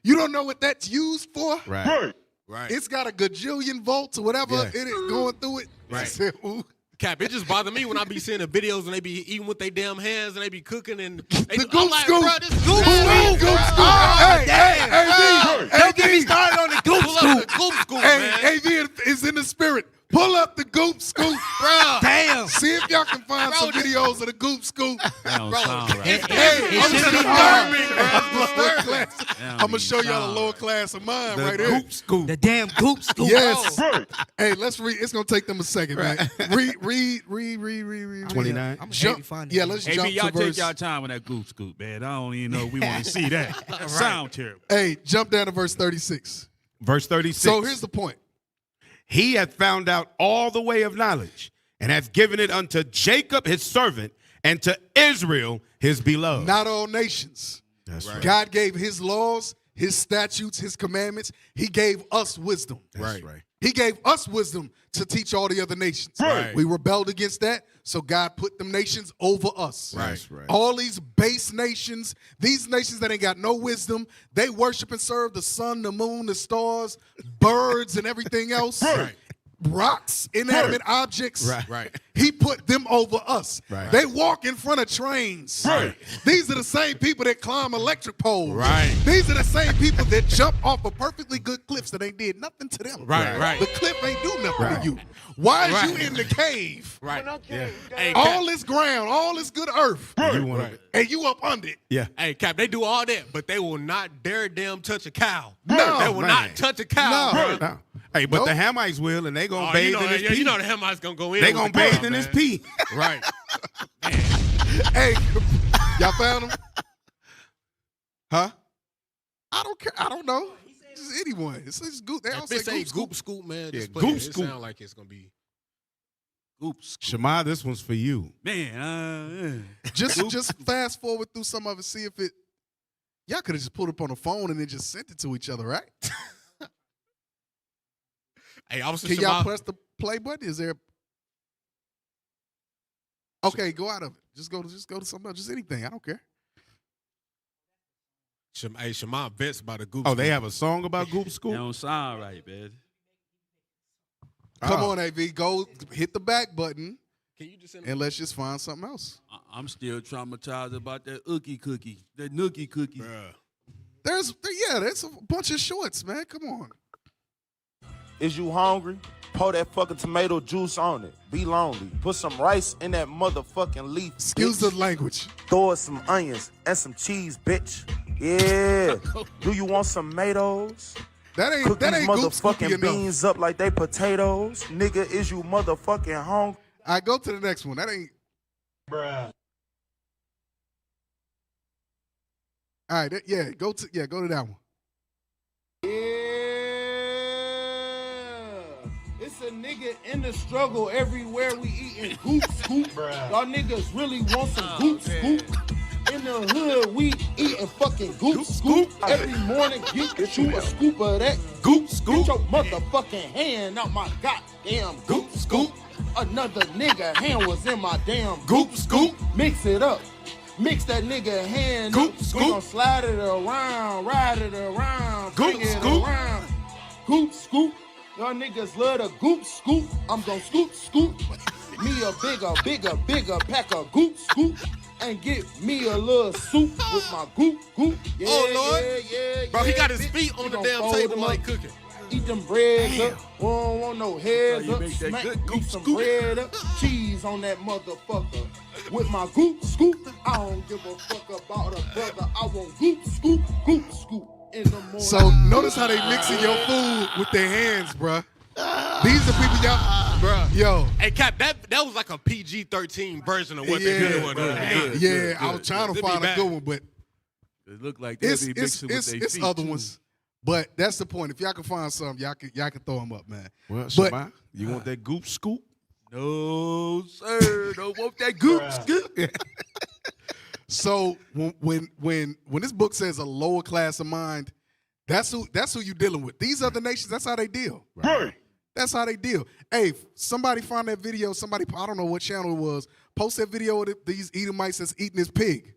You don't know what that's used for? Right. It's got a gajillion volts or whatever in it going through it. Right. I said, ooh. Cap, it just bothered me when I be seeing the videos and they be eating with their damn hands and they be cooking and they The I'm goop like, scoop. bro, this goop Hey, scoop. goop scoop. Don't get me started on the goop Pull up scoop. the goop scoop, Hey, man. AV is in the spirit. Pull up the goop scoop. Bro. Damn. See if y'all can find some videos of the goop scoop. That don't sound right. It should be hard. I'm going to show y'all a lower class of mine The right here. goop scoop. The damn goop scoop. Yes. Hey, let's read. It's going to take them a second, man. Read. 29. Jump. Yeah, let's Hey, jump y'all to take verse. y'all time with that goop scoop, man. I don't even know if we want to see that. That sound terrible. Hey, jump down to verse 36. Verse 36. So here's the point. He hath found out all the way of knowledge, and hath given it unto Jacob his servant, and to Israel his beloved. Not all nations. That's right. God gave his laws, his statutes, his commandments. He gave us wisdom. That's right. He gave us wisdom to teach all the other nations. Right. We rebelled against that, so God put them nations over us. That's right. All these base nations, these nations that ain't got no wisdom, they worship and serve the sun, the moon, the stars, birds, and everything else. Right. Rocks, inanimate objects. Right. He put them over us. Right. They walk in front of trains. Right. These are the same people that climb electric poles. Right. These are the same people that jump off of perfectly good cliffs that ain't did nothing to them. Right. The cliff ain't do nothing to you. Why is you in the cave? Right. Yeah. Hey, All this ground, all this good earth, You want to? and you up under it. Yeah. Hey, Cap, they do all that, but they will not dare damn touch a cow. No, they will man. not touch a cow. No. bro. No. Hey, but Nope. the Hamites will, and they gonna Oh, bathe you know, in his yeah, pee. you know the Hamites gonna go in. They with gonna the bathe cow, in his man. pee. Right. Hey, y'all found him? Huh? I don't care. I don't know. Just anyone. It's just goop. They all If it say say goop goop scoop. scoop, man, Yeah, just play goop it. It scoop. sound like it's gonna be. Goop scoop. Shema, this one's for you. Man, Just fast forward through some of it. See if it. Y'all could have just put it up on the phone and then just sent it to each other, right? Hey, Officer Can y'all Shema, press the play button? Is there? Okay, go out of it. Just go to something else. Just anything. I don't care. Hey, Shema vets by the goop. Oh, they scoop. have a song about goop that scoop? don't sound right, man. Come Oh. on, AV. Go hit the back button Can you just send and let's just find something else. I'm still traumatized about that nookie cookie. That nookie cookie. Bruh. There's a bunch of shorts, man. Come on. Is you hungry? Pour that fucking tomato juice on it. Be lonely. Put some rice in that motherfucking leaf. Excuse bitch. the language. Throw it some onions and some cheese, bitch. Yeah. Do you want some tomatoes? That ain't Cook that these ain't goop scoopy motherfucking enough. beans up like they potatoes. Nigga, is you motherfucking hungry? All right, go to the next one. That ain't. Bruh. All right, go to that one. Yeah. It's It's a nigga in the struggle everywhere we eating goop scoop. Y'all niggas really want some goop scoop. In the hood, we eating fucking goop scoop. Every morning, get you a scoop of that goop scoop. Get your motherfucking hand out my goddamn goop scoop. Another nigga hand was in my damn goop scoop. Mix it up. Mix that nigga hand goop up. Scoop. We gon' slide it around, ride it around, goop scoop. Around. Goop scoop. Y'all niggas love the goop scoop. I'm gon' scoop scoop. Me a bigger pack of goop scoop. And get me a little soup with my goop. Yeah, Lord. Yeah. Bro, he got his feet on the damn table while he cooking. Eat them breads up. We don't want no heads up. Smack me some bread up. Cheese on that motherfucker. With my goop scoop. I don't give a fuck about a brother. I want goop scoop in the morning. So notice how they mixing your food with their hands, bruh. These are people y'all, bruh. Yo. Hey, Cap, that was like a PG-13 version of what they're doing. Yeah, I was trying to find a good one, but it looked like they'll be mixing with their feet. It's other ones. But that's the point. If y'all can find some, y'all can throw them up, man. Well, Shabbat, you want that goop scoop? No, sir. Don't want that goop scoop. So when this book says a lower class of mind, that's who you dealing with. These other nations, that's how they deal. Right. That's how they deal. Hey, somebody found that video. Somebody, I don't know what channel it was, post that video of these Edomites that's eating this pig.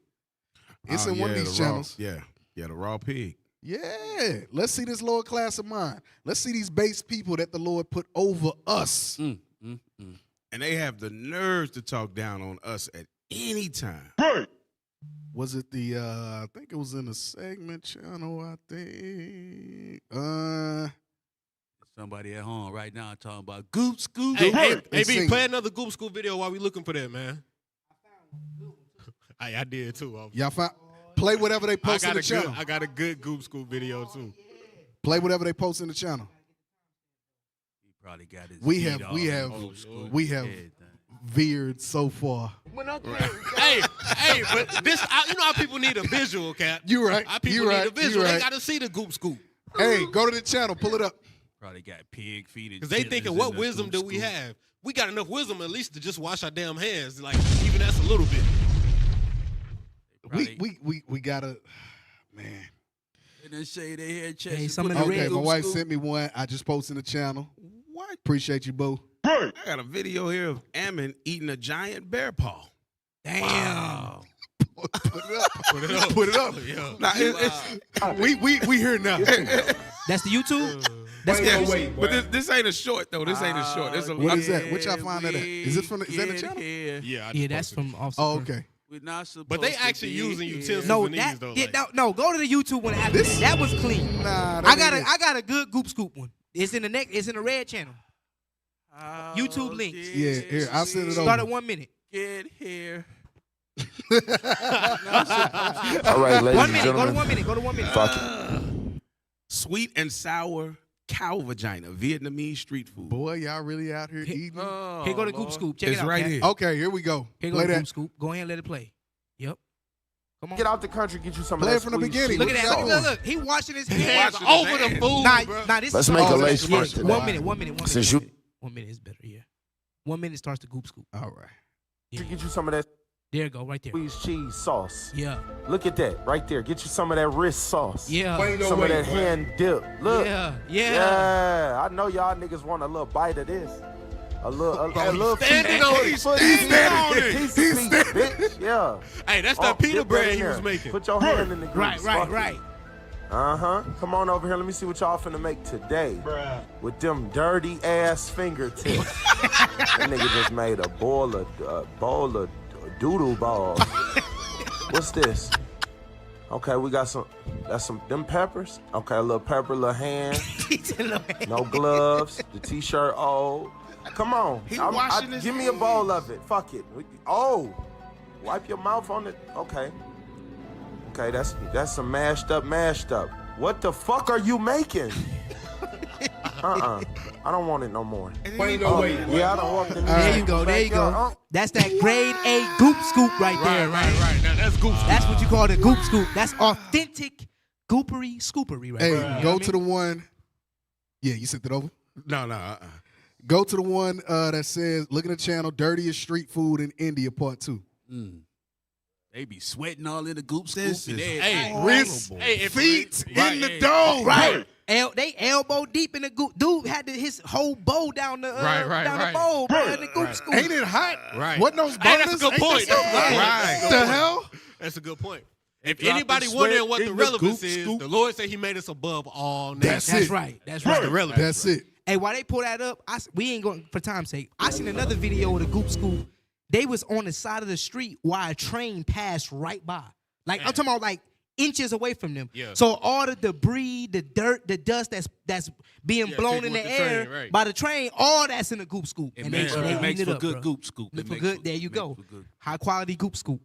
It's in one of these channels. Yeah, the raw pig. Yeah. Let's see this lower class of mind. Let's see these base people that the Lord put over us. And they have the nerves to talk down on us at any time. Right. Was it the, I think it was in the segment channel, I think. Somebody at home right now talking about goop scoop. Hey, B, play another goop scoop video while we looking for that, man. I did too. Y'all play whatever they post in the channel. I got a good goop scoop video too. Play whatever they post in the channel. He probably got his We have veered so far. Hey, but this, you know how people need a visual, Cap. You right. How people need a visual. They got to see the goop scoop. Hey, go to the channel. Pull it up. Probably got pig feet. Because they thinking, what wisdom do we have? We got enough wisdom at least to just wash our damn hands. Like, even that's a little bit. We gotta, man. And then say they had chest. Hey, okay, my wife sent me one. I just posted in the channel. What? Appreciate you, boo. I got a video here of Ammon eating a giant bear paw. Damn. Wow. Put it up. Yeah. Nah, we here now. That's the YouTube? That's wait. But this ain't a short though. This ain't a short. What is that? What y'all find that at? Is this from? Is that the channel? Yeah, that's from Officer. Oh, okay. But they actually using utensils No, in these though. no, go to the YouTube one after that. That was clean. Nah, I got a good goop scoop one. It's in the red channel. YouTube links. Yeah, here, I'll send it over. Start at 1 minute. Get here. All right, ladies and 1 minute. gentlemen. Go to 1 minute. Fuck it. Sweet and sour cow vagina, Vietnamese street food. Boy, y'all really out here eating? Here go the goop scoop. Check It's it out. right Kat. here. Okay, here we go. Here go Play the that. goop scoop. Go ahead and let it play. Yep. Come on. Get out the country, get you some Play of it that from the squeeze beginning. cheese Look at What that. y'all Look. He washing his hands washing his Over the hands. food, bro. Nah, this Let's is make a Oh, lace that's front good. today. 1 minute. Since you 1 minute is better. Yeah. 1 minute starts the goop scoop. All right. get you some of that There you go, right there. squeeze cheese sauce. Yeah. Look at that right there. Get you some of that wrist sauce. Yeah. Some of that hand dip. Look. Yeah. Yeah. I know y'all niggas want a little bite of this. A little standing on it. He's standing on it. He's bitch. Yeah. Hey, that's that pita dip bread in he there. was making. Put your hand in the grease. Right. Come on over here. Let me see what y'all finna make today. With them dirty ass fingertips. That nigga just made a bowl of doodle balls. What's this? Okay, we got them peppers. Okay, a little pepper, a little hand. No gloves. The t-shirt old. Come on. Give me a bowl of it. Fuck it. Oh, wipe your mouth on it. Okay, that's some mashed up. What the fuck are you making? I don't want it no more. Yeah, I don't want it. There you go. That's that grade A goop scoop right there. Right. Now that's goop scoop. That's what you call the goop scoop. That's authentic goopery scoopery right there. Hey, go to the one. Yeah, you sent it over? No. Go to the one that says, look at the channel, Dirtiest Street Food in India, Part 2. They be sweating all in the goop scoop. This and is everything. Wrist, feet Right, in the hey. dome. Right. They elbow deep in the goop. Dude had his whole bow down the the bowl, bro, in the goop scoop. Ain't it hot? Right. Wasn't those Hey, burners? that's a good Ain't point. that something? Right. The hell? That's a good point. If Dropping anybody sweat wondering what in the the relevance goop is, scoop. the Lord said He made us above all nations. That's it. Right. That's That's right. the relevance. That's it. Hey, while they pull that up, we ain't going for time's sake. I seen another video of the goop scoop. They was on the side of the street while a train passed right by. Like I'm talking about like inches away from them. Yeah. So all the debris, the dirt, the dust that's being blown taken in the with the train, air right. by the train, all that's in the goop scoop. It And makes, they it makes eating for up, good bro. goop scoop. Look It for makes good. There you makes go. for good. High quality goop scoop.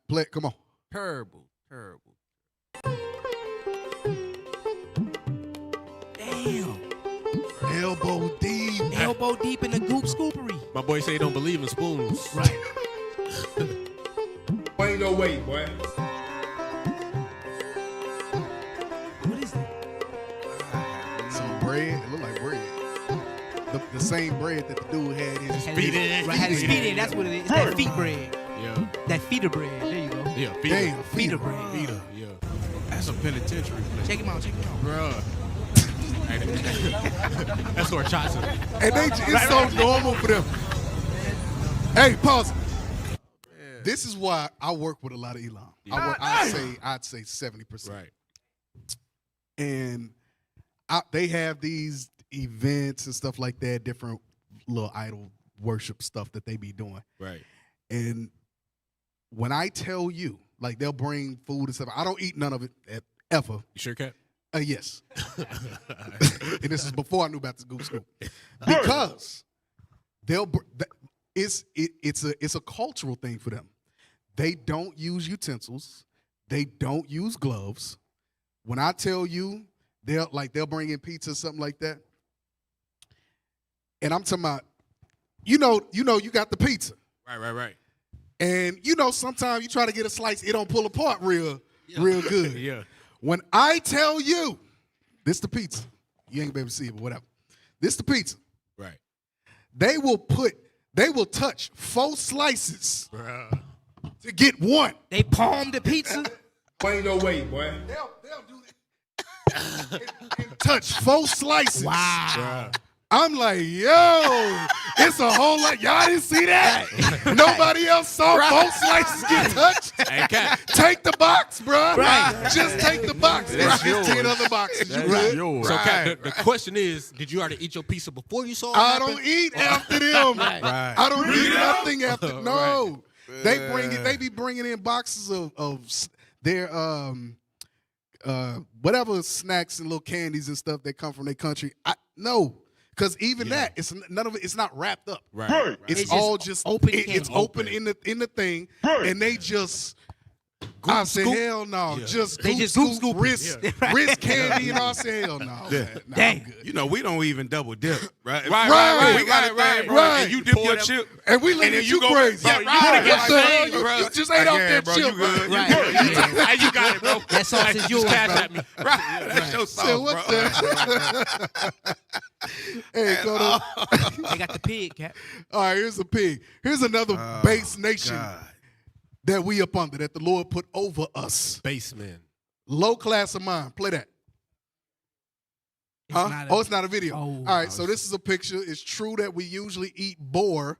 Play it. Come on. Terrible. Damn. Elbow deep. Elbow deep in the goop scoopery. My boy say he don't believe in spoons. Right. Ain't no way, boy. What is that? Some bread. It look like bread. The same bread that the dude had his feet in. Right, had his feet in. That's what it is. It's that feet bread. Yeah. That feeder bread. There you go. Yeah. Damn, Feeder bread. Feeder. Yeah. That's a penitentiary place. Check him out. Bruh. That's where Johnson. And it's so normal for them. Hey, pause. This is why I work with a lot of Elam. I'd say 70%. Right. And they have these events and stuff like that, different little idol worship stuff that they be doing. Right. And when I tell you, like they'll bring food and stuff, I don't eat none of it ever. You sure, Cap? Yes. And this is before I knew about the goop scoop. Because it's a cultural thing for them. They don't use utensils. They don't use gloves. When I tell you, they'll bring in pizza or something like that. And I'm talking about, you got the pizza. Right. And sometimes you try to get a slice, it don't pull apart real good. Yeah. When I tell you, this the pizza. You ain't gonna be able to see it, but whatever. This the pizza. Right. They will touch 4 slices Bruh. to get one. They palm the pizza. Ain't no way, boy. They'll do that. and touch 4 slices. Wow. Bruh. I'm like, yo, it's a whole lot. Y'all didn't see that? Nobody else saw 4 slices get touched. Hey, Cap. Take the box, bro. Right. Just take the box. That's There's 10 yours. other boxes. You That's good? yours. So, Cap, the question is, did you already eat your pizza before you saw it I happen? don't eat after them. Right. I don't eat nothing after. No. Right. They be bringing in boxes of their whatever snacks and little candies and stuff that come from their country. No. Because even that, it's none of it. It's not wrapped up. Right. It's all just open. It's open in the thing, and they just. I said, hell no. Yeah. Just They just goop scoop. wrist candy, and I said, hell no. Yeah. Man, nah, Dang. I'm good. You know, we don't even double dip, right? Right. We got a thing, bro. Right. And you dip Pour your them- chip. And we look And at then you go- crazy. bro, you Right. gotta get Yes, sir. paid, bro. You just ate off that bro, chip, you good. bro. Right. Hey, you got it, bro. That sauce is yours, Just cash bro. at me. Right. That's your Said, sauce, what bro. the? Hey, go to. They got the pig, Cap. All right, here's a pig. Here's another base nation God. that we up under, that the Lord put over us. Baseman. Low class of mind. Play that. It's not It's not a video. Oh. All right, so this is a picture. It's true that we usually eat boar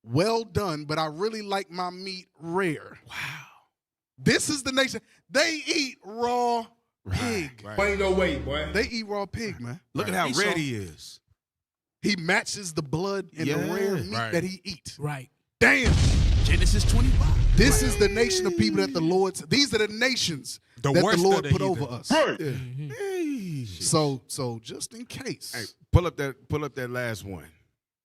well done, but I really like my meat rare. Wow. This is the nation. They eat raw pig. Right. Ain't no way, boy. They eat raw pig, man. Look at how red he is. He matches the blood and the Yeah. rare meat Right. that he eats. Right. Damn. Genesis 25. This is the nation of people that the Lord. These are the nations The that worst the Lord of the put heathen. over us. Mm-hmm. Hey. So just in case. Hey, pull up that last one.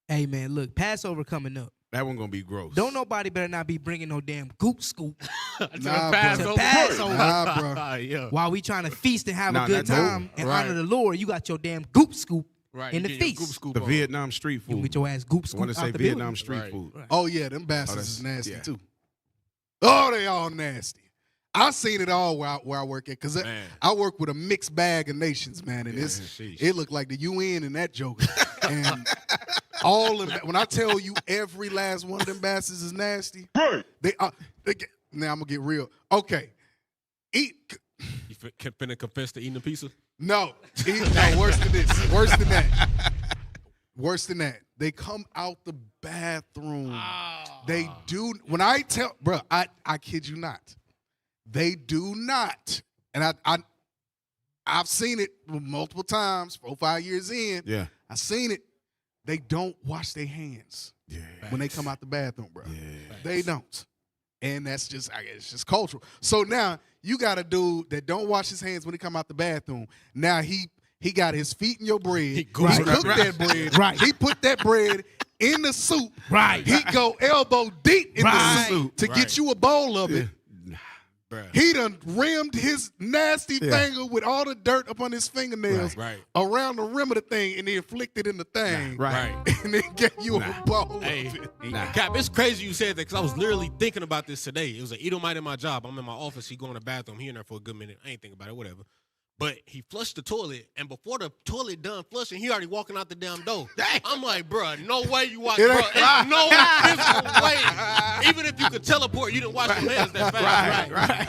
Hey, man, look, Passover coming up. That one gonna be gross. Don't nobody better not be bringing no damn goop scoop Nah, to Passover. Nah, bro. Yeah. While we trying to feast and have Nah, a good nah, time and right. honor the Lord, you got your damn goop scoop Right. in you the get your feast. goop scoop The on. Vietnam street You food. get your ass goop I scoop want to say out the Vietnam building. street Right. food. Oh yeah, them bastards that's- is nasty yeah. too. Oh, they all nasty. I've seen it all where I work at, because I work with a mixed bag of nations, man, and it looked like the UN and that joker. And all of that, when I tell you every last one of them bastards is nasty, now I'm going to get real. Okay. You finna confess to eating a pizza? No. No, worse than this. Worse than that. Worse than that. They come out the bathroom. They do. When I tell, bro, I kid you not. They do not. And I've seen it multiple times, 4 or 5 years in. Yeah. I've seen it. They don't wash their hands when they come out the bathroom, bro. They don't. And that's just, I guess, it's just cultural. So now you got a dude that don't wash his hands when he come out the bathroom. Now he got his feet in your bread. He cooked that bread. Right. He put that bread in the soup. Right. He go elbow deep in the soup to get you a bowl of it. He done rimmed his nasty finger with all the dirt up on his fingernails around the rim of the thing, and then flicked it in the thing. And then gave you a bowl of it. Cap, it's crazy you said that, because I was literally thinking about this today. It was an Edomite in my job. I'm in my office. He going to the bathroom. He in there for a good minute. I ain't thinking about it, whatever. But he flushed the toilet, and before the toilet done flushing, he already walking out the damn door. I'm like, bro, no way you watch, bro. There's no physical way. Even if you could teleport, you didn't wash your hands that fast. Right.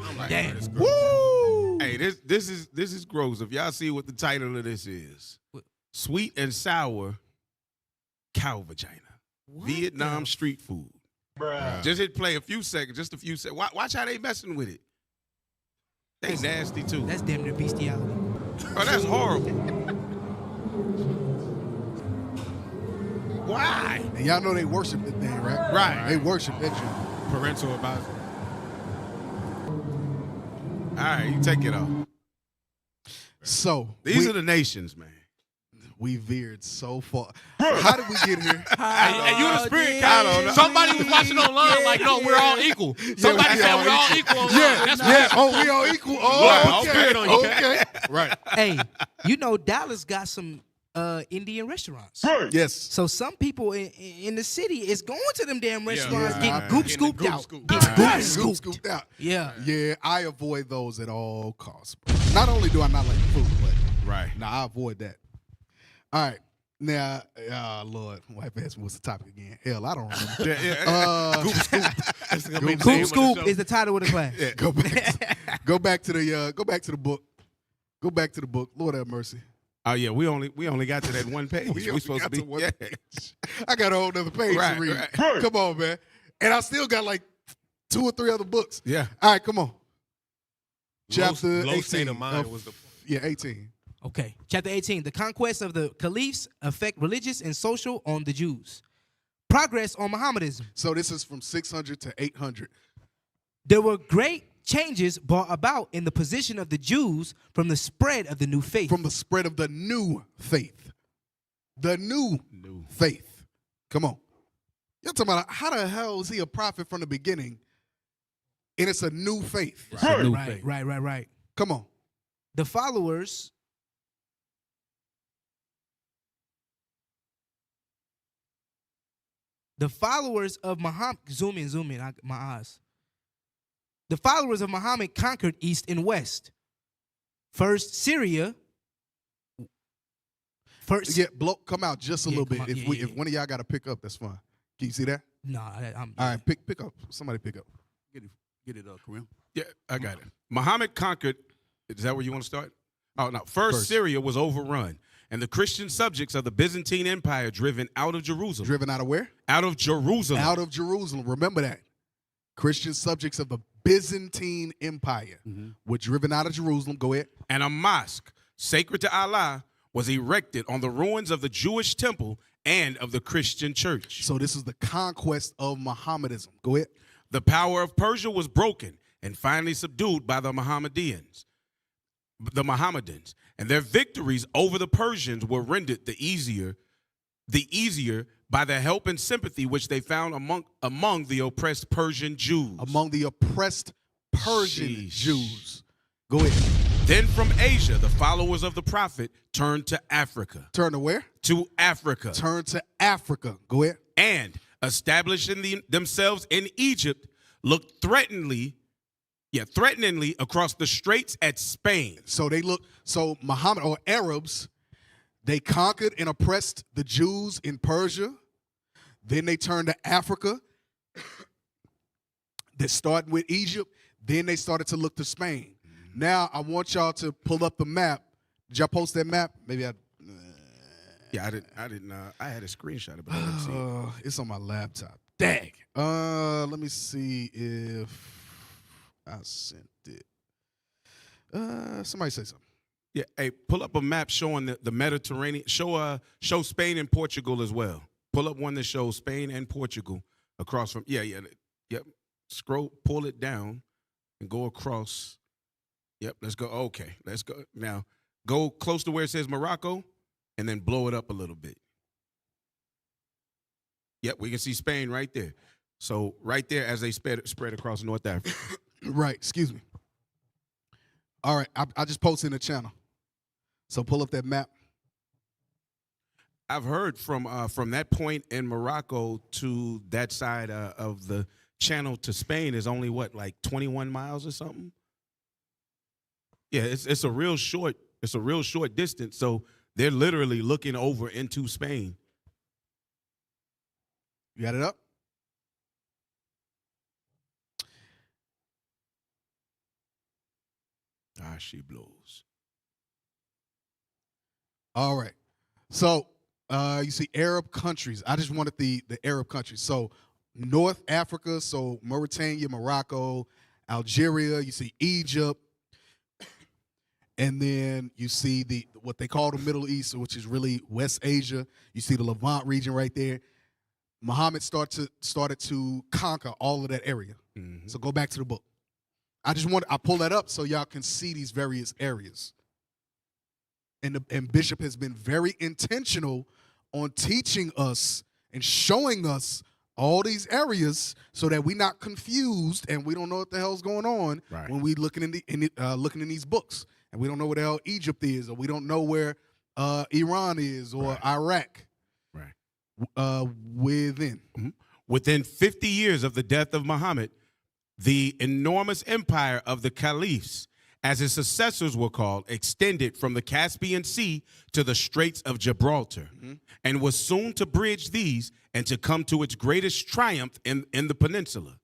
I'm like, damn. Woo! Hey, this is gross. If y'all see what the title of this is, Sweet and Sour Cow Vagina. Vietnam street food. Bruh. Just hit play a few seconds. Watch how they messing with it. They nasty too. That's damn near bestiality. Oh, that's horrible. Why? And y'all know they worship the thing, right? Right. They worship that shit. Parental advisory. All right, you take it off. So these are the nations, man. We veered so far. How did we get here? Hey, you the spirit guy. Somebody was watching online like, no, we're all equal. Somebody said we're all equal online. Yeah. Oh, we all equal. Oh, okay. Right. Hey, you know Dallas got some Indian restaurants. Yes. So some people in the city is going to them damn restaurants, getting goop scooped out. Goop scooped out. Yeah. Yeah, I avoid those at all costs. Not only do I not like the food, but I avoid that. All right. Now, Lord, white ass, what's the topic again? Hell, I don't remember. Goop Scoop is the title of the class. Yeah, go back to the book. Go back to the book. Lord have mercy. Oh yeah, we only got to that one page. we supposed to be. I got a whole other page to read. Right. Come on, man. And I still got like 2 or 3 other books. Yeah. All right, come on. Chapter low 18. State of mind was the 18. Okay. Chapter 18. The conquest of the caliphs affect religious and social on the Jews. Progress on Mohammedanism. So this is from 600 to 800. There were great changes brought about in the position of the Jews from the spread of the new faith. From the spread of the new faith. The new faith. Come on. You're talking about how the hell is he a prophet from the beginning and it's a new faith? Right. Come on. The followers of Muhammad, zoom in, my eyes. The followers of Muhammad conquered east and west. First Syria. Come out just a little bit. If one of y'all got to pick up, that's fine. Can you see that? No, all right, pick up. Somebody pick up. Get it up, Kareem. Yeah, I got it. Muhammad conquered. Is that where you want to start? Oh no. First, Syria was overrun, and the Christian subjects of the Byzantine Empire driven out of Jerusalem. Driven out of where? Out of Jerusalem. Out of Jerusalem. Remember that. Christian subjects of the Byzantine Empire were driven out of Jerusalem. Go ahead. And a mosque sacred to Allah was erected on the ruins of the Jewish temple and of the Christian church. So this is the conquest of Mohammedanism. Go ahead. The power of Persia was broken and finally subdued by the Mohammedans, and their victories over the Persians were rendered the easier by the help and sympathy which they found among the oppressed Persian Jews. Among the oppressed Persian Jews. Go ahead. Then from Asia, the followers of the prophet turned to Africa. Turn to where? To Africa. Turn to Africa. Go ahead. And establishing themselves in Egypt, looked threateningly Yeah, threateningly across the straits at Spain. So Muhammad or Arabs, they conquered and oppressed the Jews in Persia. Then they turned to Africa. They started with Egypt. Then they started to look to Spain. Now I want y'all to pull up the map. Did y'all post that map? Maybe I. Yeah, I didn't. I had a screenshot of it. I didn't see it. It's on my laptop. Dang. Let me see if I sent it. Somebody say something. Yeah, hey, pull up a map showing the Mediterranean. Show Spain and Portugal as well. Pull up one that shows Spain and Portugal across from. Yep. Scroll, pull it down, and go across. Yep, let's go. Okay, let's go. Now, go close to where it says Morocco, and then blow it up a little bit. Yep, we can see Spain right there. So right there as they spread across North Africa. Right, excuse me. All right, I just posted in the channel. So pull up that map. I've heard from that point in Morocco to that side of the channel to Spain is only what, like 21 miles or something? Yeah, it's a real short distance. So they're literally looking over into Spain. You got it up? She blows. All right. So you see Arab countries. I just wanted the Arab countries. So North Africa, so Mauritania, Morocco, Algeria, you see Egypt, and then you see what they call the Middle East, which is really West Asia. You see the Levant region right there. Muhammad started to conquer all of that area. Mm-hmm. So go back to the book. I pull that up so y'all can see these various areas. And Bishop has been very intentional on teaching us and showing us all these areas so that we're not confused and we don't know what the hell's going on when we looking in these books, and we don't know where the hell Egypt is, or we don't know where Iran is, or Iraq. Within 50 years of the death of Muhammad, the enormous empire of the caliphs, as his successors were called, extended from the Caspian Sea to the Straits of Gibraltar, and was soon to bridge these and to come to its greatest triumph in the peninsula.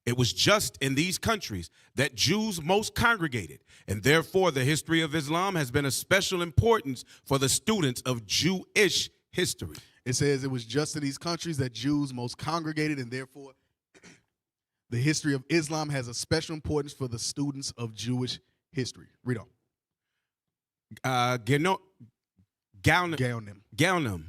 It was just in these countries that Jews most congregated, and therefore the history of Islam has been of special importance for the students of Jewish history. It says it was just in these countries that Jews most congregated, and therefore the history of Islam has a special importance for the students of Jewish history. Read on. Gaunim.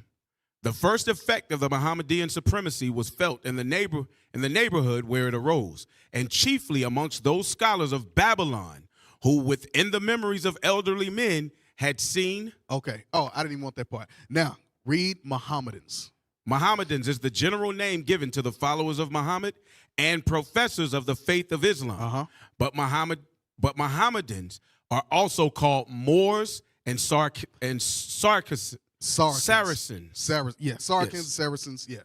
The first effect of the Mohammedan supremacy was felt in the neighborhood where it arose, and chiefly amongst those scholars of Babylon who, within the memories of elderly men, had seen. Okay. Oh, I didn't even want that part. Now, read Mohammedans. Mohammedans is the general name given to the followers of Muhammad and professors of the faith of Islam. But Mohammedans are also called Moors and Saracens. Saracens, Saracens, yeah.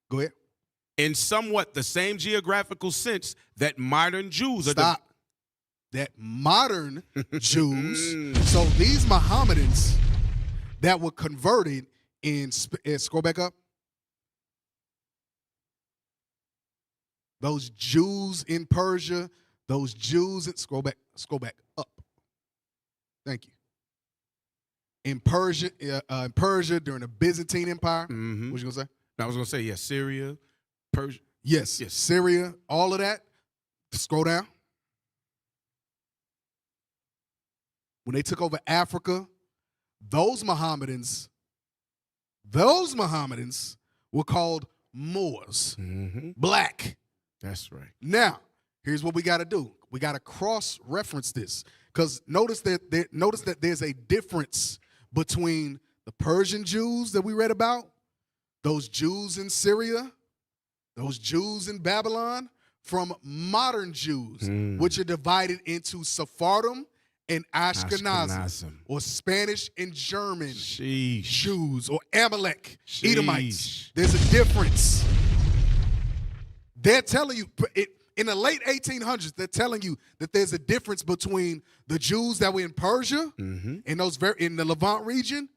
Go ahead. In somewhat the same geographical sense that modern Jews are. That modern Jews. So these Mohammedans that were converted scroll back up. Those Jews in Persia, those Jews scroll back up. Thank you. In Persia during the Byzantine Empire. What you gonna say? I was gonna say, yes, Syria, Persia. Yes, Syria, all of that. Scroll down. When they took over Africa, those Mohammedans were called Moors, black. That's right. Now, here's what we got to do. We got to cross-reference this, because notice that there's a difference between the Persian Jews that we read about, those Jews in Syria, those Jews in Babylon, from modern Jews, which are divided into Sephardim and Ashkenazim, or Spanish and German Jews, or Amalek, Edomites. There's a difference. They're telling you, in the late 1800s, they're telling you that there's a difference between the Jews that were in Persia, in the Levant region,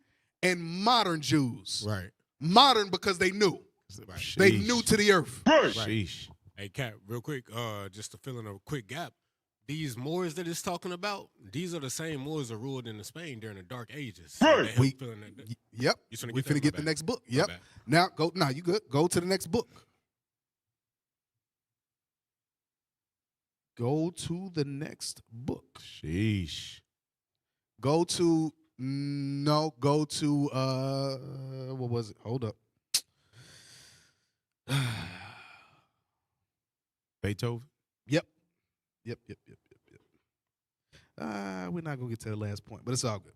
and modern Jews. Right. Modern because they knew. They knew to the earth. Sheesh. Hey, Cap, real quick, just to fill in a quick gap. These Moors that it's talking about, these are the same Moors that ruled in Spain during the Dark Ages. So Yep. we finna get the next book. Yep. Now go. Now you good. Go to the next book. Go to the next book. Sheesh. Go to what was it? Hold up. Beethoven. Yep. We're not gonna get to the last point, but it's all good.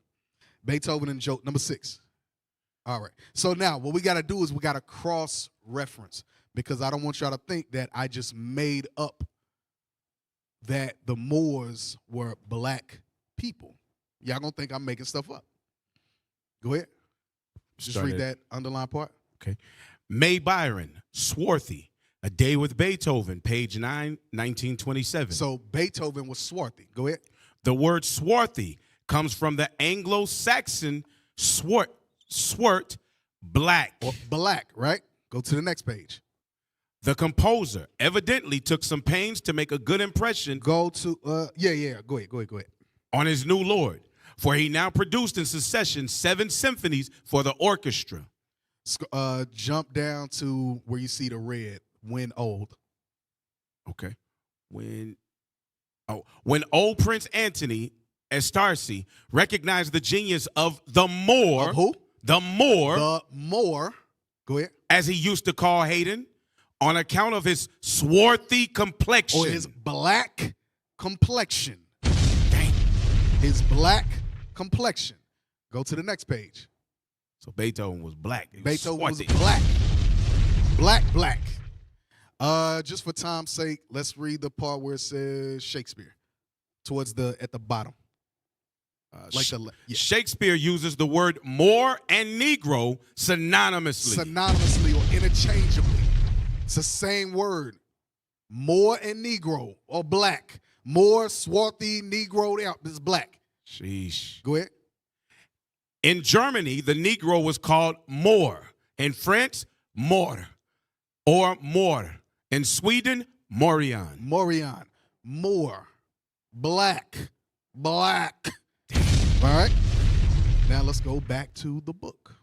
Beethoven and joke number 6. All right. So now what we gotta do is we gotta cross-reference, because I don't want y'all to think that I just made up that the Moors were black people. Y'all gonna think I'm making stuff up. Go ahead. Just read that underlined part. Okay. May Byron, Swarthy, A Day with Beethoven, page 9, 1927. So Beethoven was swarthy. Go ahead. The word swarthy comes from the Anglo-Saxon swart, black. Or black, right? Go to the next page. The composer evidently took some pains to make a good impression. Go to, Go ahead. On his new lord, for he now produced in succession 7 symphonies for the orchestra. Jump down to where you see the red, when old. Okay. When old Prince Anthony Estarsi recognized the genius of the Moor. Who? The Moor. The Moor. Go ahead. As he used to call Haydn, on account of his swarthy complexion. Or his black complexion. His black complexion. Go to the next page. So Beethoven was black. Beethoven was swarthy. black. Just for time's sake, let's read the part where it says Shakespeare, at the bottom. Shakespeare uses the word Moor and Negro synonymously. Synonymously or interchangeably. It's the same word. Moor and Negro or black. Moor, swarthy, Negro out. This is black. Sheesh. Go ahead. In Germany, the Negro was called Moor. In France, Mor or Mor. In Sweden, Morion. Moor. Black. All right. Now let's go back to the book.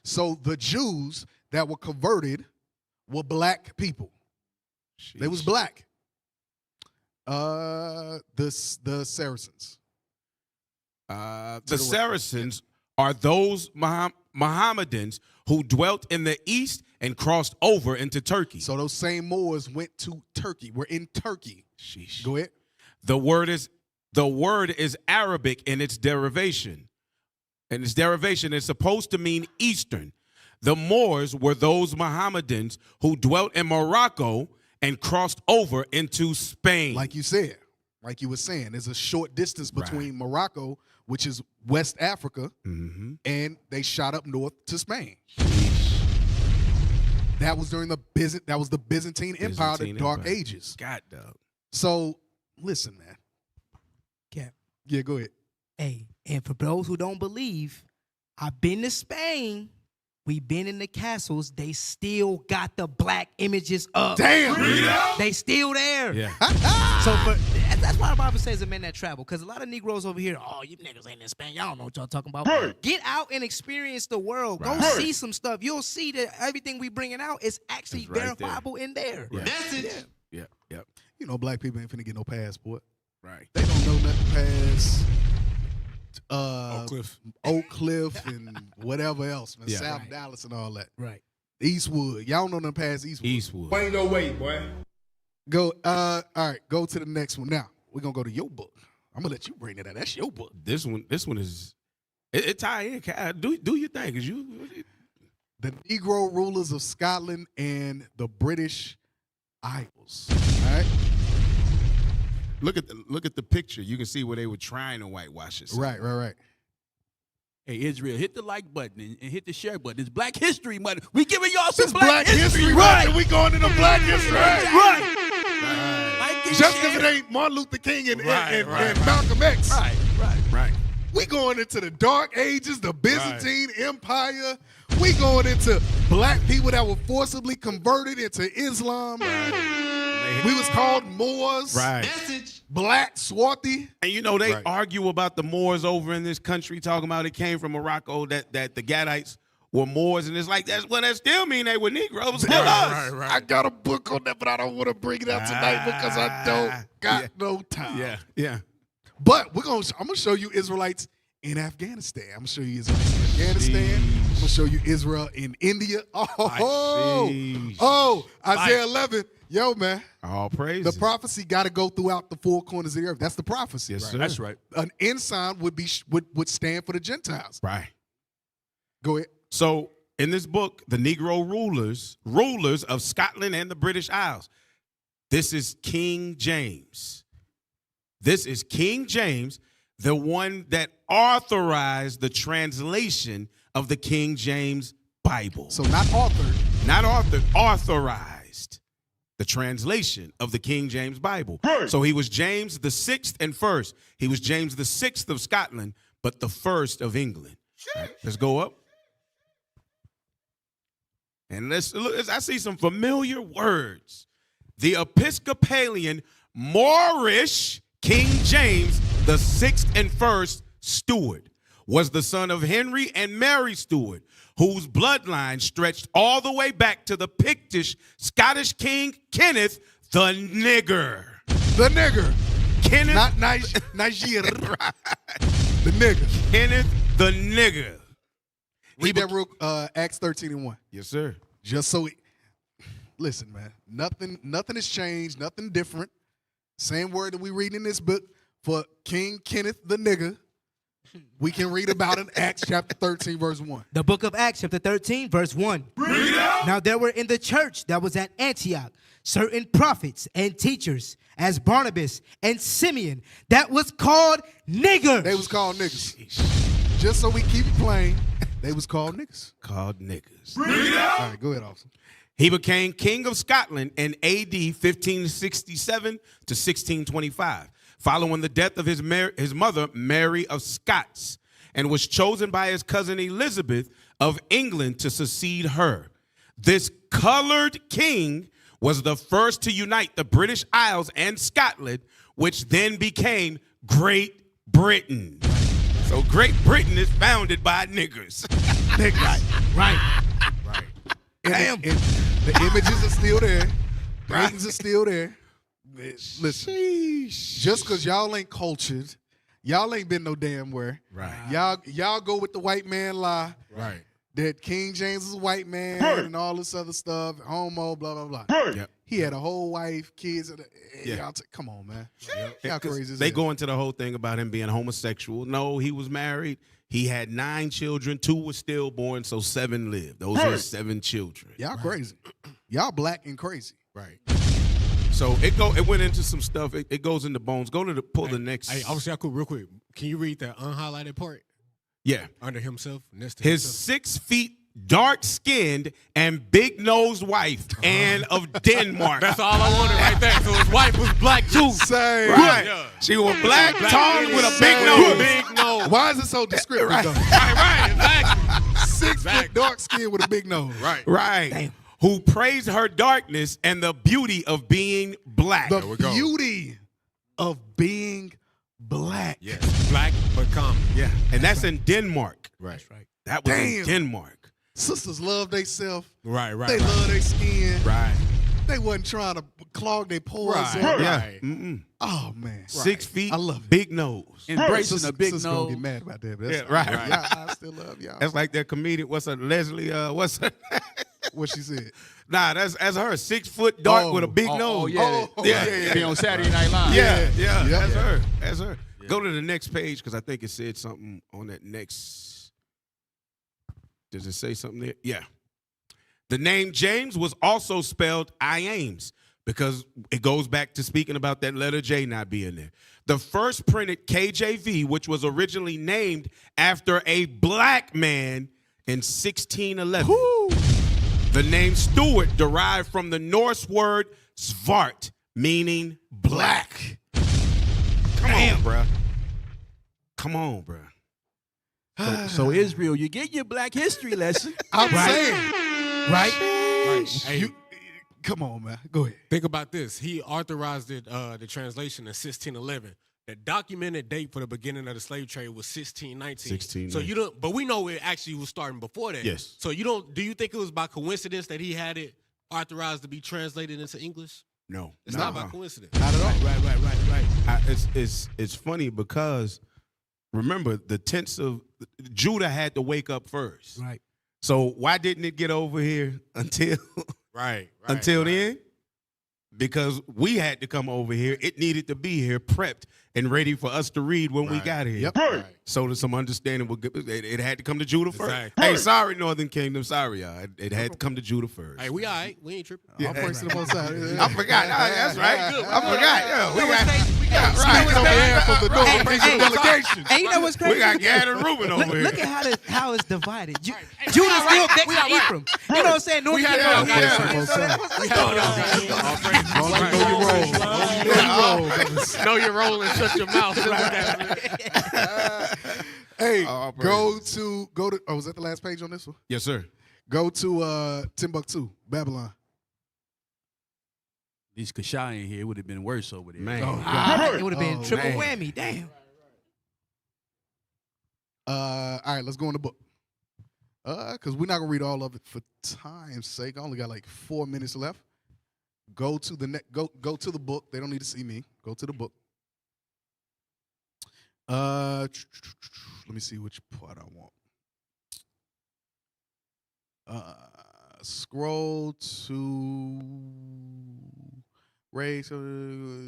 So the Jews that were converted were black people. Sheesh. They was black. The Saracens. The Saracens are those Mohammedans who dwelt in the east and crossed over into Turkey. So those same Moors went to Turkey. We're in Turkey. Sheesh. Go ahead. The word is Arabic in its derivation. And its derivation is supposed to mean Eastern. The Moors were those Mohammedans who dwelt in Morocco and crossed over into Spain. Like you said, like you were saying, there's a short distance between Morocco, which is West Africa, and they shot up north to Spain. That was during the Byzantine Empire, the Dark Ages. God, dog. So listen, man. Cap. Yeah, go ahead. Hey, and for those who don't believe, I've been to Spain. We've been in the castles. They still got the black images up. Damn. They still there. Yeah. So that's why the Bible says the men that travel. Because a lot of Negroes over here, oh, you niggas ain't in Spain. Y'all don't know what y'all talking about. Right. Get out and experience the world. Right. Go see some stuff. You'll see that everything we bringing out is actually It's right verifiable in there. Yeah. That's it. Yep. You know, black people ain't finna get no passport. Right. They don't know nothing past Oak Cliff and whatever else, man. Yeah. South Right. Dallas and all that. Right. Eastwood. Y'all don't know nothing past Eastwood. Eastwood. Ain't no way, boy. Go. All right. Go to the next one. Now we're gonna go to your book. I'm gonna let you bring it out. That's your book. This one is it tie in. Do your thing, cause you. The Negro rulers of Scotland and the British Isles. All right. Look at the picture. You can see where they were trying to whitewash it. Right. Hey, Israel, hit the like button and hit the share button. It's Black History Month. We giving y'all some Black History right? Month. We going into Black History. Right. Just because it ain't Martin Luther King and Malcolm X. Right. We going into the Dark Ages, the Byzantine Empire. We going into black people that were forcibly converted into Islam. We was called Moors. Right. Black, swarthy. And you know, they argue about the Moors over in this country, talking about it came from Morocco, that the Gadites were Moors, and it's like, that still mean they were Negroes. Still us. Right. I got a book on that, but I don't want to bring it out tonight because I don't got no time. Yeah. But I'm gonna show you Israelites in Afghanistan. I'm gonna show you Israelites in Afghanistan. I'm gonna show you Israel in India. Isaiah 11. Yo, man. All praise. The prophecy got to go throughout the four corners of the earth. That's the prophecy. Yes, right? sir. That's right. An ensign would stand for the Gentiles. Right. Go ahead. So in this book, the Negro rulers of Scotland and the British Isles. This is King James. This is King James, the one that authorized the translation of the King James Bible. So not authored. Not authored, authorized the translation of the King James Bible. Hey. So he was James the 6th and 1st. He was James the 6th of Scotland, but the 1st of England. Right, let's go up. And let's look. I see some familiar words. The Episcopalian Moorish King James the 6th and 1st Stuart was the son of Henry and Mary Stuart, whose bloodline stretched all the way back to the Pictish Scottish King Kenneth the Nigger. The Nigger. Kenneth. Not Niger. Right. The Nigger. Kenneth the Nigger. Read that real Acts 13:1. Yes, sir. Just so listen, man. Nothing has changed, nothing different. Same word that we read in this book for King Kenneth the Nigger. We can read about in Acts chapter 13, verse 1. The book of Acts chapter 13, verse 1. Now there were in the church that was at Antioch certain prophets and teachers, as Barnabas and Simeon, that was called niggers. They was called niggas. Just so we keep it plain, they was called niggas. Called niggas. All right, go ahead, officer. He became king of Scotland in AD 1567 to 1625, following the death of his mother, Mary of Scots, and was chosen by his cousin Elizabeth of England to succeed her. This colored king was the first to unite the British Isles and Scotland, which then became Great Britain. So Great Britain is founded by niggers. Right. And the images are still there. Ratings are still there. Listen, just because y'all ain't cultured, y'all ain't been no damn where. Right. Y'all go with the white man lie. Right. That King James is a white man and all this other stuff, homo, blah, blah, blah. Yep. He had a whole wife, kids. Yeah. Y'all come on, man. Y'all crazy as They hell. go into the whole thing about him being homosexual. No, he was married. He had 9 children. 2 were stillborn, so 7 lived. Those are 7 children. Y'all crazy. Y'all black and crazy. Right. So it went into some stuff. It goes into bones. Go to the next. Hey, obviously, I could real quick. Can you read that unhighlighted part? Yeah. Under himself, next to His himself. 6 feet, dark-skinned, and big-nosed wife, Anne of Denmark. That's all I wanted right there. So his wife was black too. Say Right. Yeah. She was black tongue with a Say big nose. Big nose. Why is it so descriptive, Right. though? Right, exactly. 6 foot dark skin with a big nose. Right. Damn. Who praised her darkness and the beauty of being black. The beauty of being black. Yes, black but common. Yeah. And that's in Denmark. Right. That was in Damn. Denmark. Sisters love themselves. Right. They love their skin. Right. They wasn't trying to clog their pores Right. up. Yeah. Right. Mm-mm. Oh, man. 6 feet, I love it. big nose. Embracing a big Sisters gonna nose. get mad about that. But Yeah, that's right. all I still love y'all. That's like that comedian. What's her Leslie? What's her? What she said. Nah, that's her. 6 foot dark with a big nose. Yeah. Be on Saturday Night Live. Yeah. Yep. That's her. That's her. Yeah. Go to the next page because I think it said something on that next. Does it say something there? Yeah. The name James was also spelled Iames because it goes back to speaking about that letter J not being there. The first printed KJV, which was originally named after a black man in 1611. Woo. The name Stuart derived from the Norse word svart, meaning black. Come on, bruh. Come on, bruh. So Israel, you get your black history lesson. I'm saying, right? Hey, Come on, man. Go ahead. think about this. He authorized it, the translation in 1611. The documented date for the beginning of the slave trade was 1619. 1619. So you don't, but we know it actually was starting before that. Yes. So you don't. Do you think it was by coincidence that he had it authorized to be translated into English? No. It's not by coincidence. Not at all. Right. It's funny because remember the tense of Judah had to wake up first. Right. So why didn't it get over here until then? Because we had to come over here. It needed to be here, prepped and ready for us to read when we got here. Yep. Right. So there's some understanding. It had to come to Judah first. Exactly. Hey, sorry, Northern Kingdom. Sorry, y'all. It had to come to Judah first. Hey, we all right. We ain't tripping. All praise to the Most High. I forgot. That's right. I forgot. Yeah, we got Right. Over here from the Northern Hey, Kingdom hey, delegation. And you know what's crazy? We got Gad and Reuben over here. Look at how it's divided. Judah's still next to Ephraim. You know what I'm saying? North Carolina. Know your role and shut your mouth. Hey, Oh, go to. Oh, was that the last page on this one? Yes, sir. Go to Timbuktu, Babylon. At least Kashai in here, it would have been worse over there. Man. Oh, God. It would have been triple man. whammy. Damn. All right, let's go in the book. Because we're not gonna read all of it for time's sake. I only got like 4 minutes left. Go to the go to the book. They don't need to see me. Go to the book. Let me see which part I want. Scroll to race,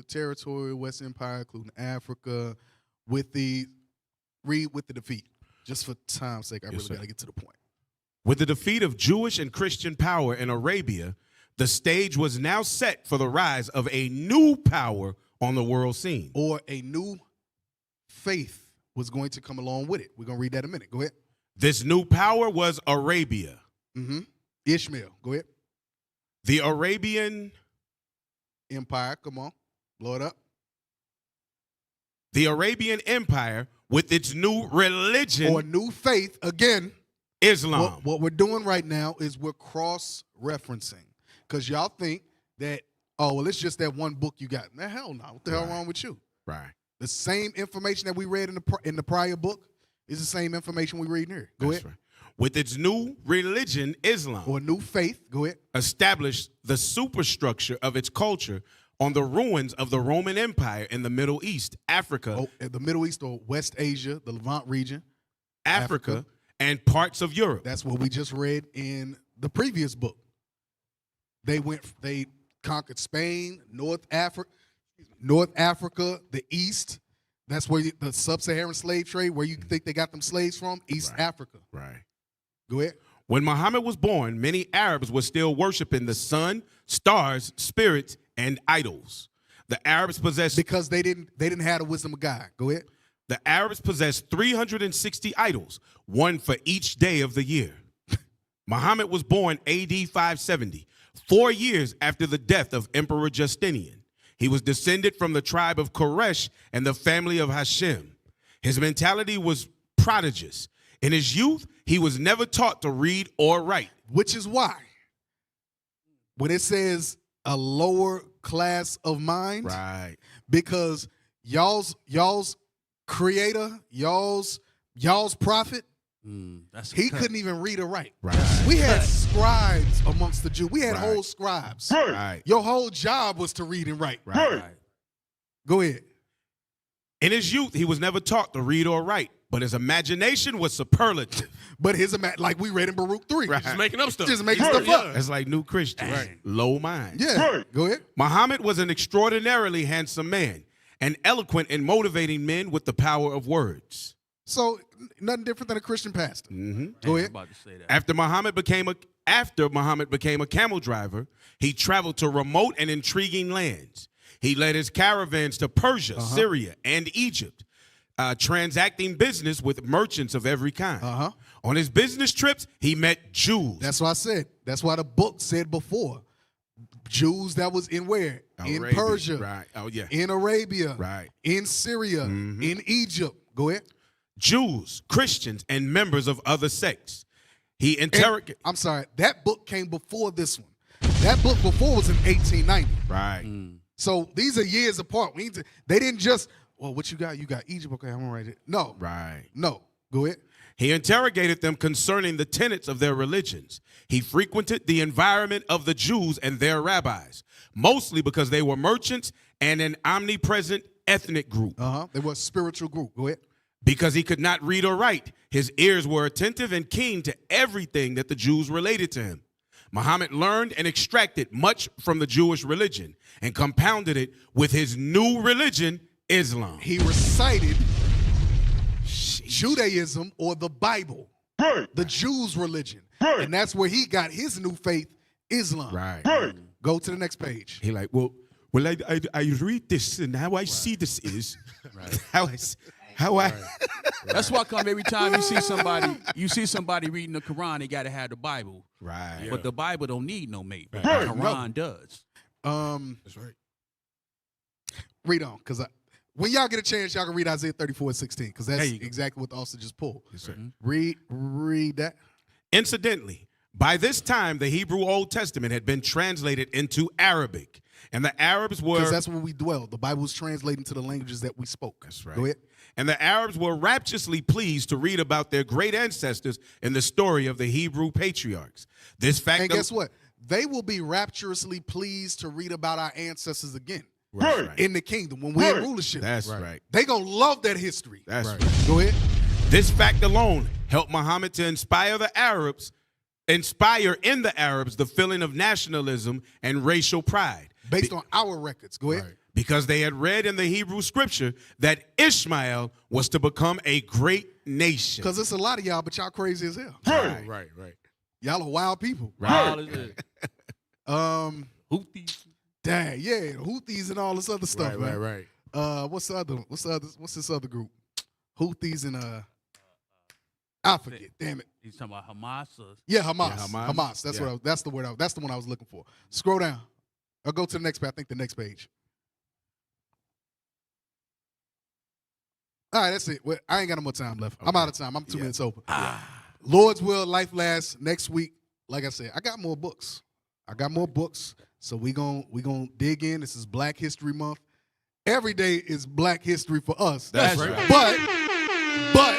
territory, West Empire, including Africa, read with the defeat. Just for time's sake, I really got to get to the point. With the defeat of Jewish and Christian power in Arabia, the stage was now set for the rise of a new power on the world scene. Or a new faith was going to come along with it. We're going to read that in a minute. Go ahead. This new power was Arabia. Mm-hmm. Ishmael. Go ahead. The Arabian Empire. Come on. Blow it up. The Arabian Empire with its new religion. Or new faith. Again. Islam. What we're doing right now is we're cross-referencing. Because y'all think that, oh, well, it's just that one book you got. Nah, hell no. What the hell wrong with you? Right. The same information that we read in the prior book is the same information we read here. Go ahead. Right. With its new religion, Islam. Or new faith. Go ahead. Established the superstructure of its culture on the ruins of the Roman Empire in the Middle East, Africa. Oh, the Middle East or West Asia, the Levant region. Africa, and parts of Europe. That's what we just read in the previous book. They conquered Spain, North Africa, the East. That's where the sub-Saharan slave trade, where you think they got them slaves from, East Africa. Right. Go ahead. When Muhammad was born, many Arabs were still worshiping the sun, stars, spirits, and idols. The Arabs possessed because they didn't have the wisdom of God. Go ahead. The Arabs possessed 360 idols, one for each day of the year. Muhammad was born AD 570, 4 years after the death of Emperor Justinian. He was descended from the tribe of Quraysh and the family of Hashem. His mentality was prodigious. In his youth, he was never taught to read or write. Which is why, when it says a lower class of mind, right? Because y'all's creator, y'all's prophet, he couldn't even read or write. Right. We had scribes amongst the Jews. We had Right. whole scribes. Right. Your whole job was to read and write. Right. Go ahead. In his youth, he was never taught to read or write, but his imagination was superlative. But like we read in Baruch 3. Right. Just making up stuff. Just making stuff up. It's like new Christians. Right. Low mind. Yeah. Go ahead. Muhammad was an extraordinarily handsome man and eloquent in motivating men with the power of words. So nothing different than a Christian pastor. Mm-hmm. Go ahead. I'm about to say that. After Muhammad became a camel driver, he traveled to remote and intriguing lands. He led his caravans to Persia, Syria, and Egypt, transacting business with merchants of every kind. On his business trips, he met Jews. That's what I said. That's why the book said before. Jews that was in where? in Arabia, Persia, right. Oh, yeah. in Arabia, Right. in Syria, in Egypt. Go ahead. Jews, Christians, and members of other sects. He interrogated. I'm sorry, that book came before this one. That book before was in 1890. Right. So these are years apart. They didn't just, well, what you got? You got Egypt. Okay, I'm gonna write it. No. Right. No. Go ahead. He interrogated them concerning the tenets of their religions. He frequented the environment of the Jews and their rabbis, mostly because they were merchants and an omnipresent ethnic group. They were a spiritual group. Go ahead. Because he could not read or write, his ears were attentive and keen to everything that the Jews related to him. Muhammad learned and extracted much from the Jewish religion and compounded it with his new religion, Islam. He recited Judaism or the Bible, the Jews' religion. And that's where he got his new faith, Islam. Right. Go to the next page. He like, well, I read this, and how I see this is how I. That's why come every time you see somebody reading the Quran, they got to have the Bible. Right. But the Bible don't need no mate. The Right. Quran does. That's right. Read on, because when y'all get a chance, y'all can read Isaiah 34:16, because that's exactly what the author just pulled. Yes, sir. Read that. Incidentally, by this time, the Hebrew Old Testament had been translated into Arabic, and the Arabs were... Because that's where we dwell. The Bible is translating to the languages that we spoke. That's right. Go ahead. And the Arabs were rapturously pleased to read about their great ancestors in the story of the Hebrew patriarchs. This fact... And guess what? They will be rapturously pleased to read about our ancestors again. Right. In the kingdom when we're in rulership. That's right. They gonna love that history. That's right. Go ahead. This fact alone helped Muhammad to inspire in the Arabs the feeling of nationalism and racial pride. Based on our records. Go ahead. Because they had read in the Hebrew scripture that Ishmael was to become a great nation. Because it's a lot of y'all, but y'all crazy as hell. Right. Y'all are wild people. Right. Houthis. Dang, yeah, Houthis and all this other stuff. man. Right. What's this other group? Houthis and I forget. Damn it. He's talking about Hamas. Yeah, Hamas. That's the word. That's the one I was looking for. Scroll down. I'll go to the next page. I think the next page. All right, that's it. Well, I ain't got no more time left. Okay. I'm out of time. I'm 2 minutes over. Lord's will, life lasts. Next week, like I said, I got more books. So we gon' dig in. This is Black History Month. Every day is Black History for us. That's right. But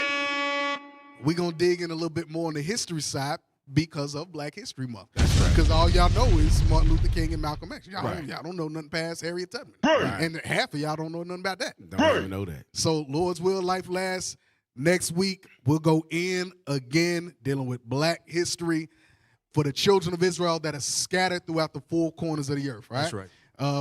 we gonna dig in a little bit more on the history side because of Black History Month. That's right. Because all y'all know is Martin Luther King and Malcolm X. Y'all don't know nothing past Harriet Tubman. Right. And half of y'all don't know nothing about that. Don't even know that. So Lord's will, life lasts. Next week, we'll go in again dealing with Black history for the children of Israel that are scattered throughout the four corners of the earth, right? That's right.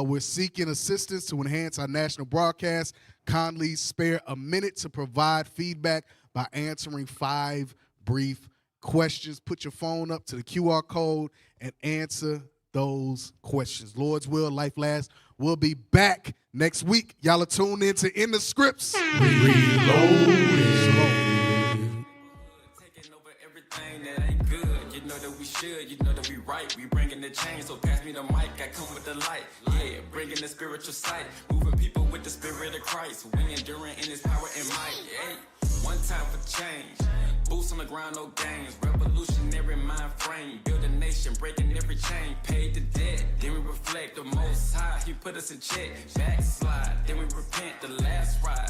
We're seeking assistance to enhance our national broadcast. Kindly spare a minute to provide feedback by answering 5 brief questions. Put your phone up to the QR code and answer those questions. Lord's will, life lasts. We'll be back next week. Y'all are tuned in to In the Scripts. You know that we right, we bringing the change, so pass me the mic, I come with the light, yeah, bringing the spiritual sight, moving people with the spirit of Christ, we enduring in his power and might, hey, one time for change, boots on the ground, no games, revolutionary mind frame, build a nation, breaking every chain, paid the debt, then we reflect the most high, he put us in check, backslide, then we repent, the last ride.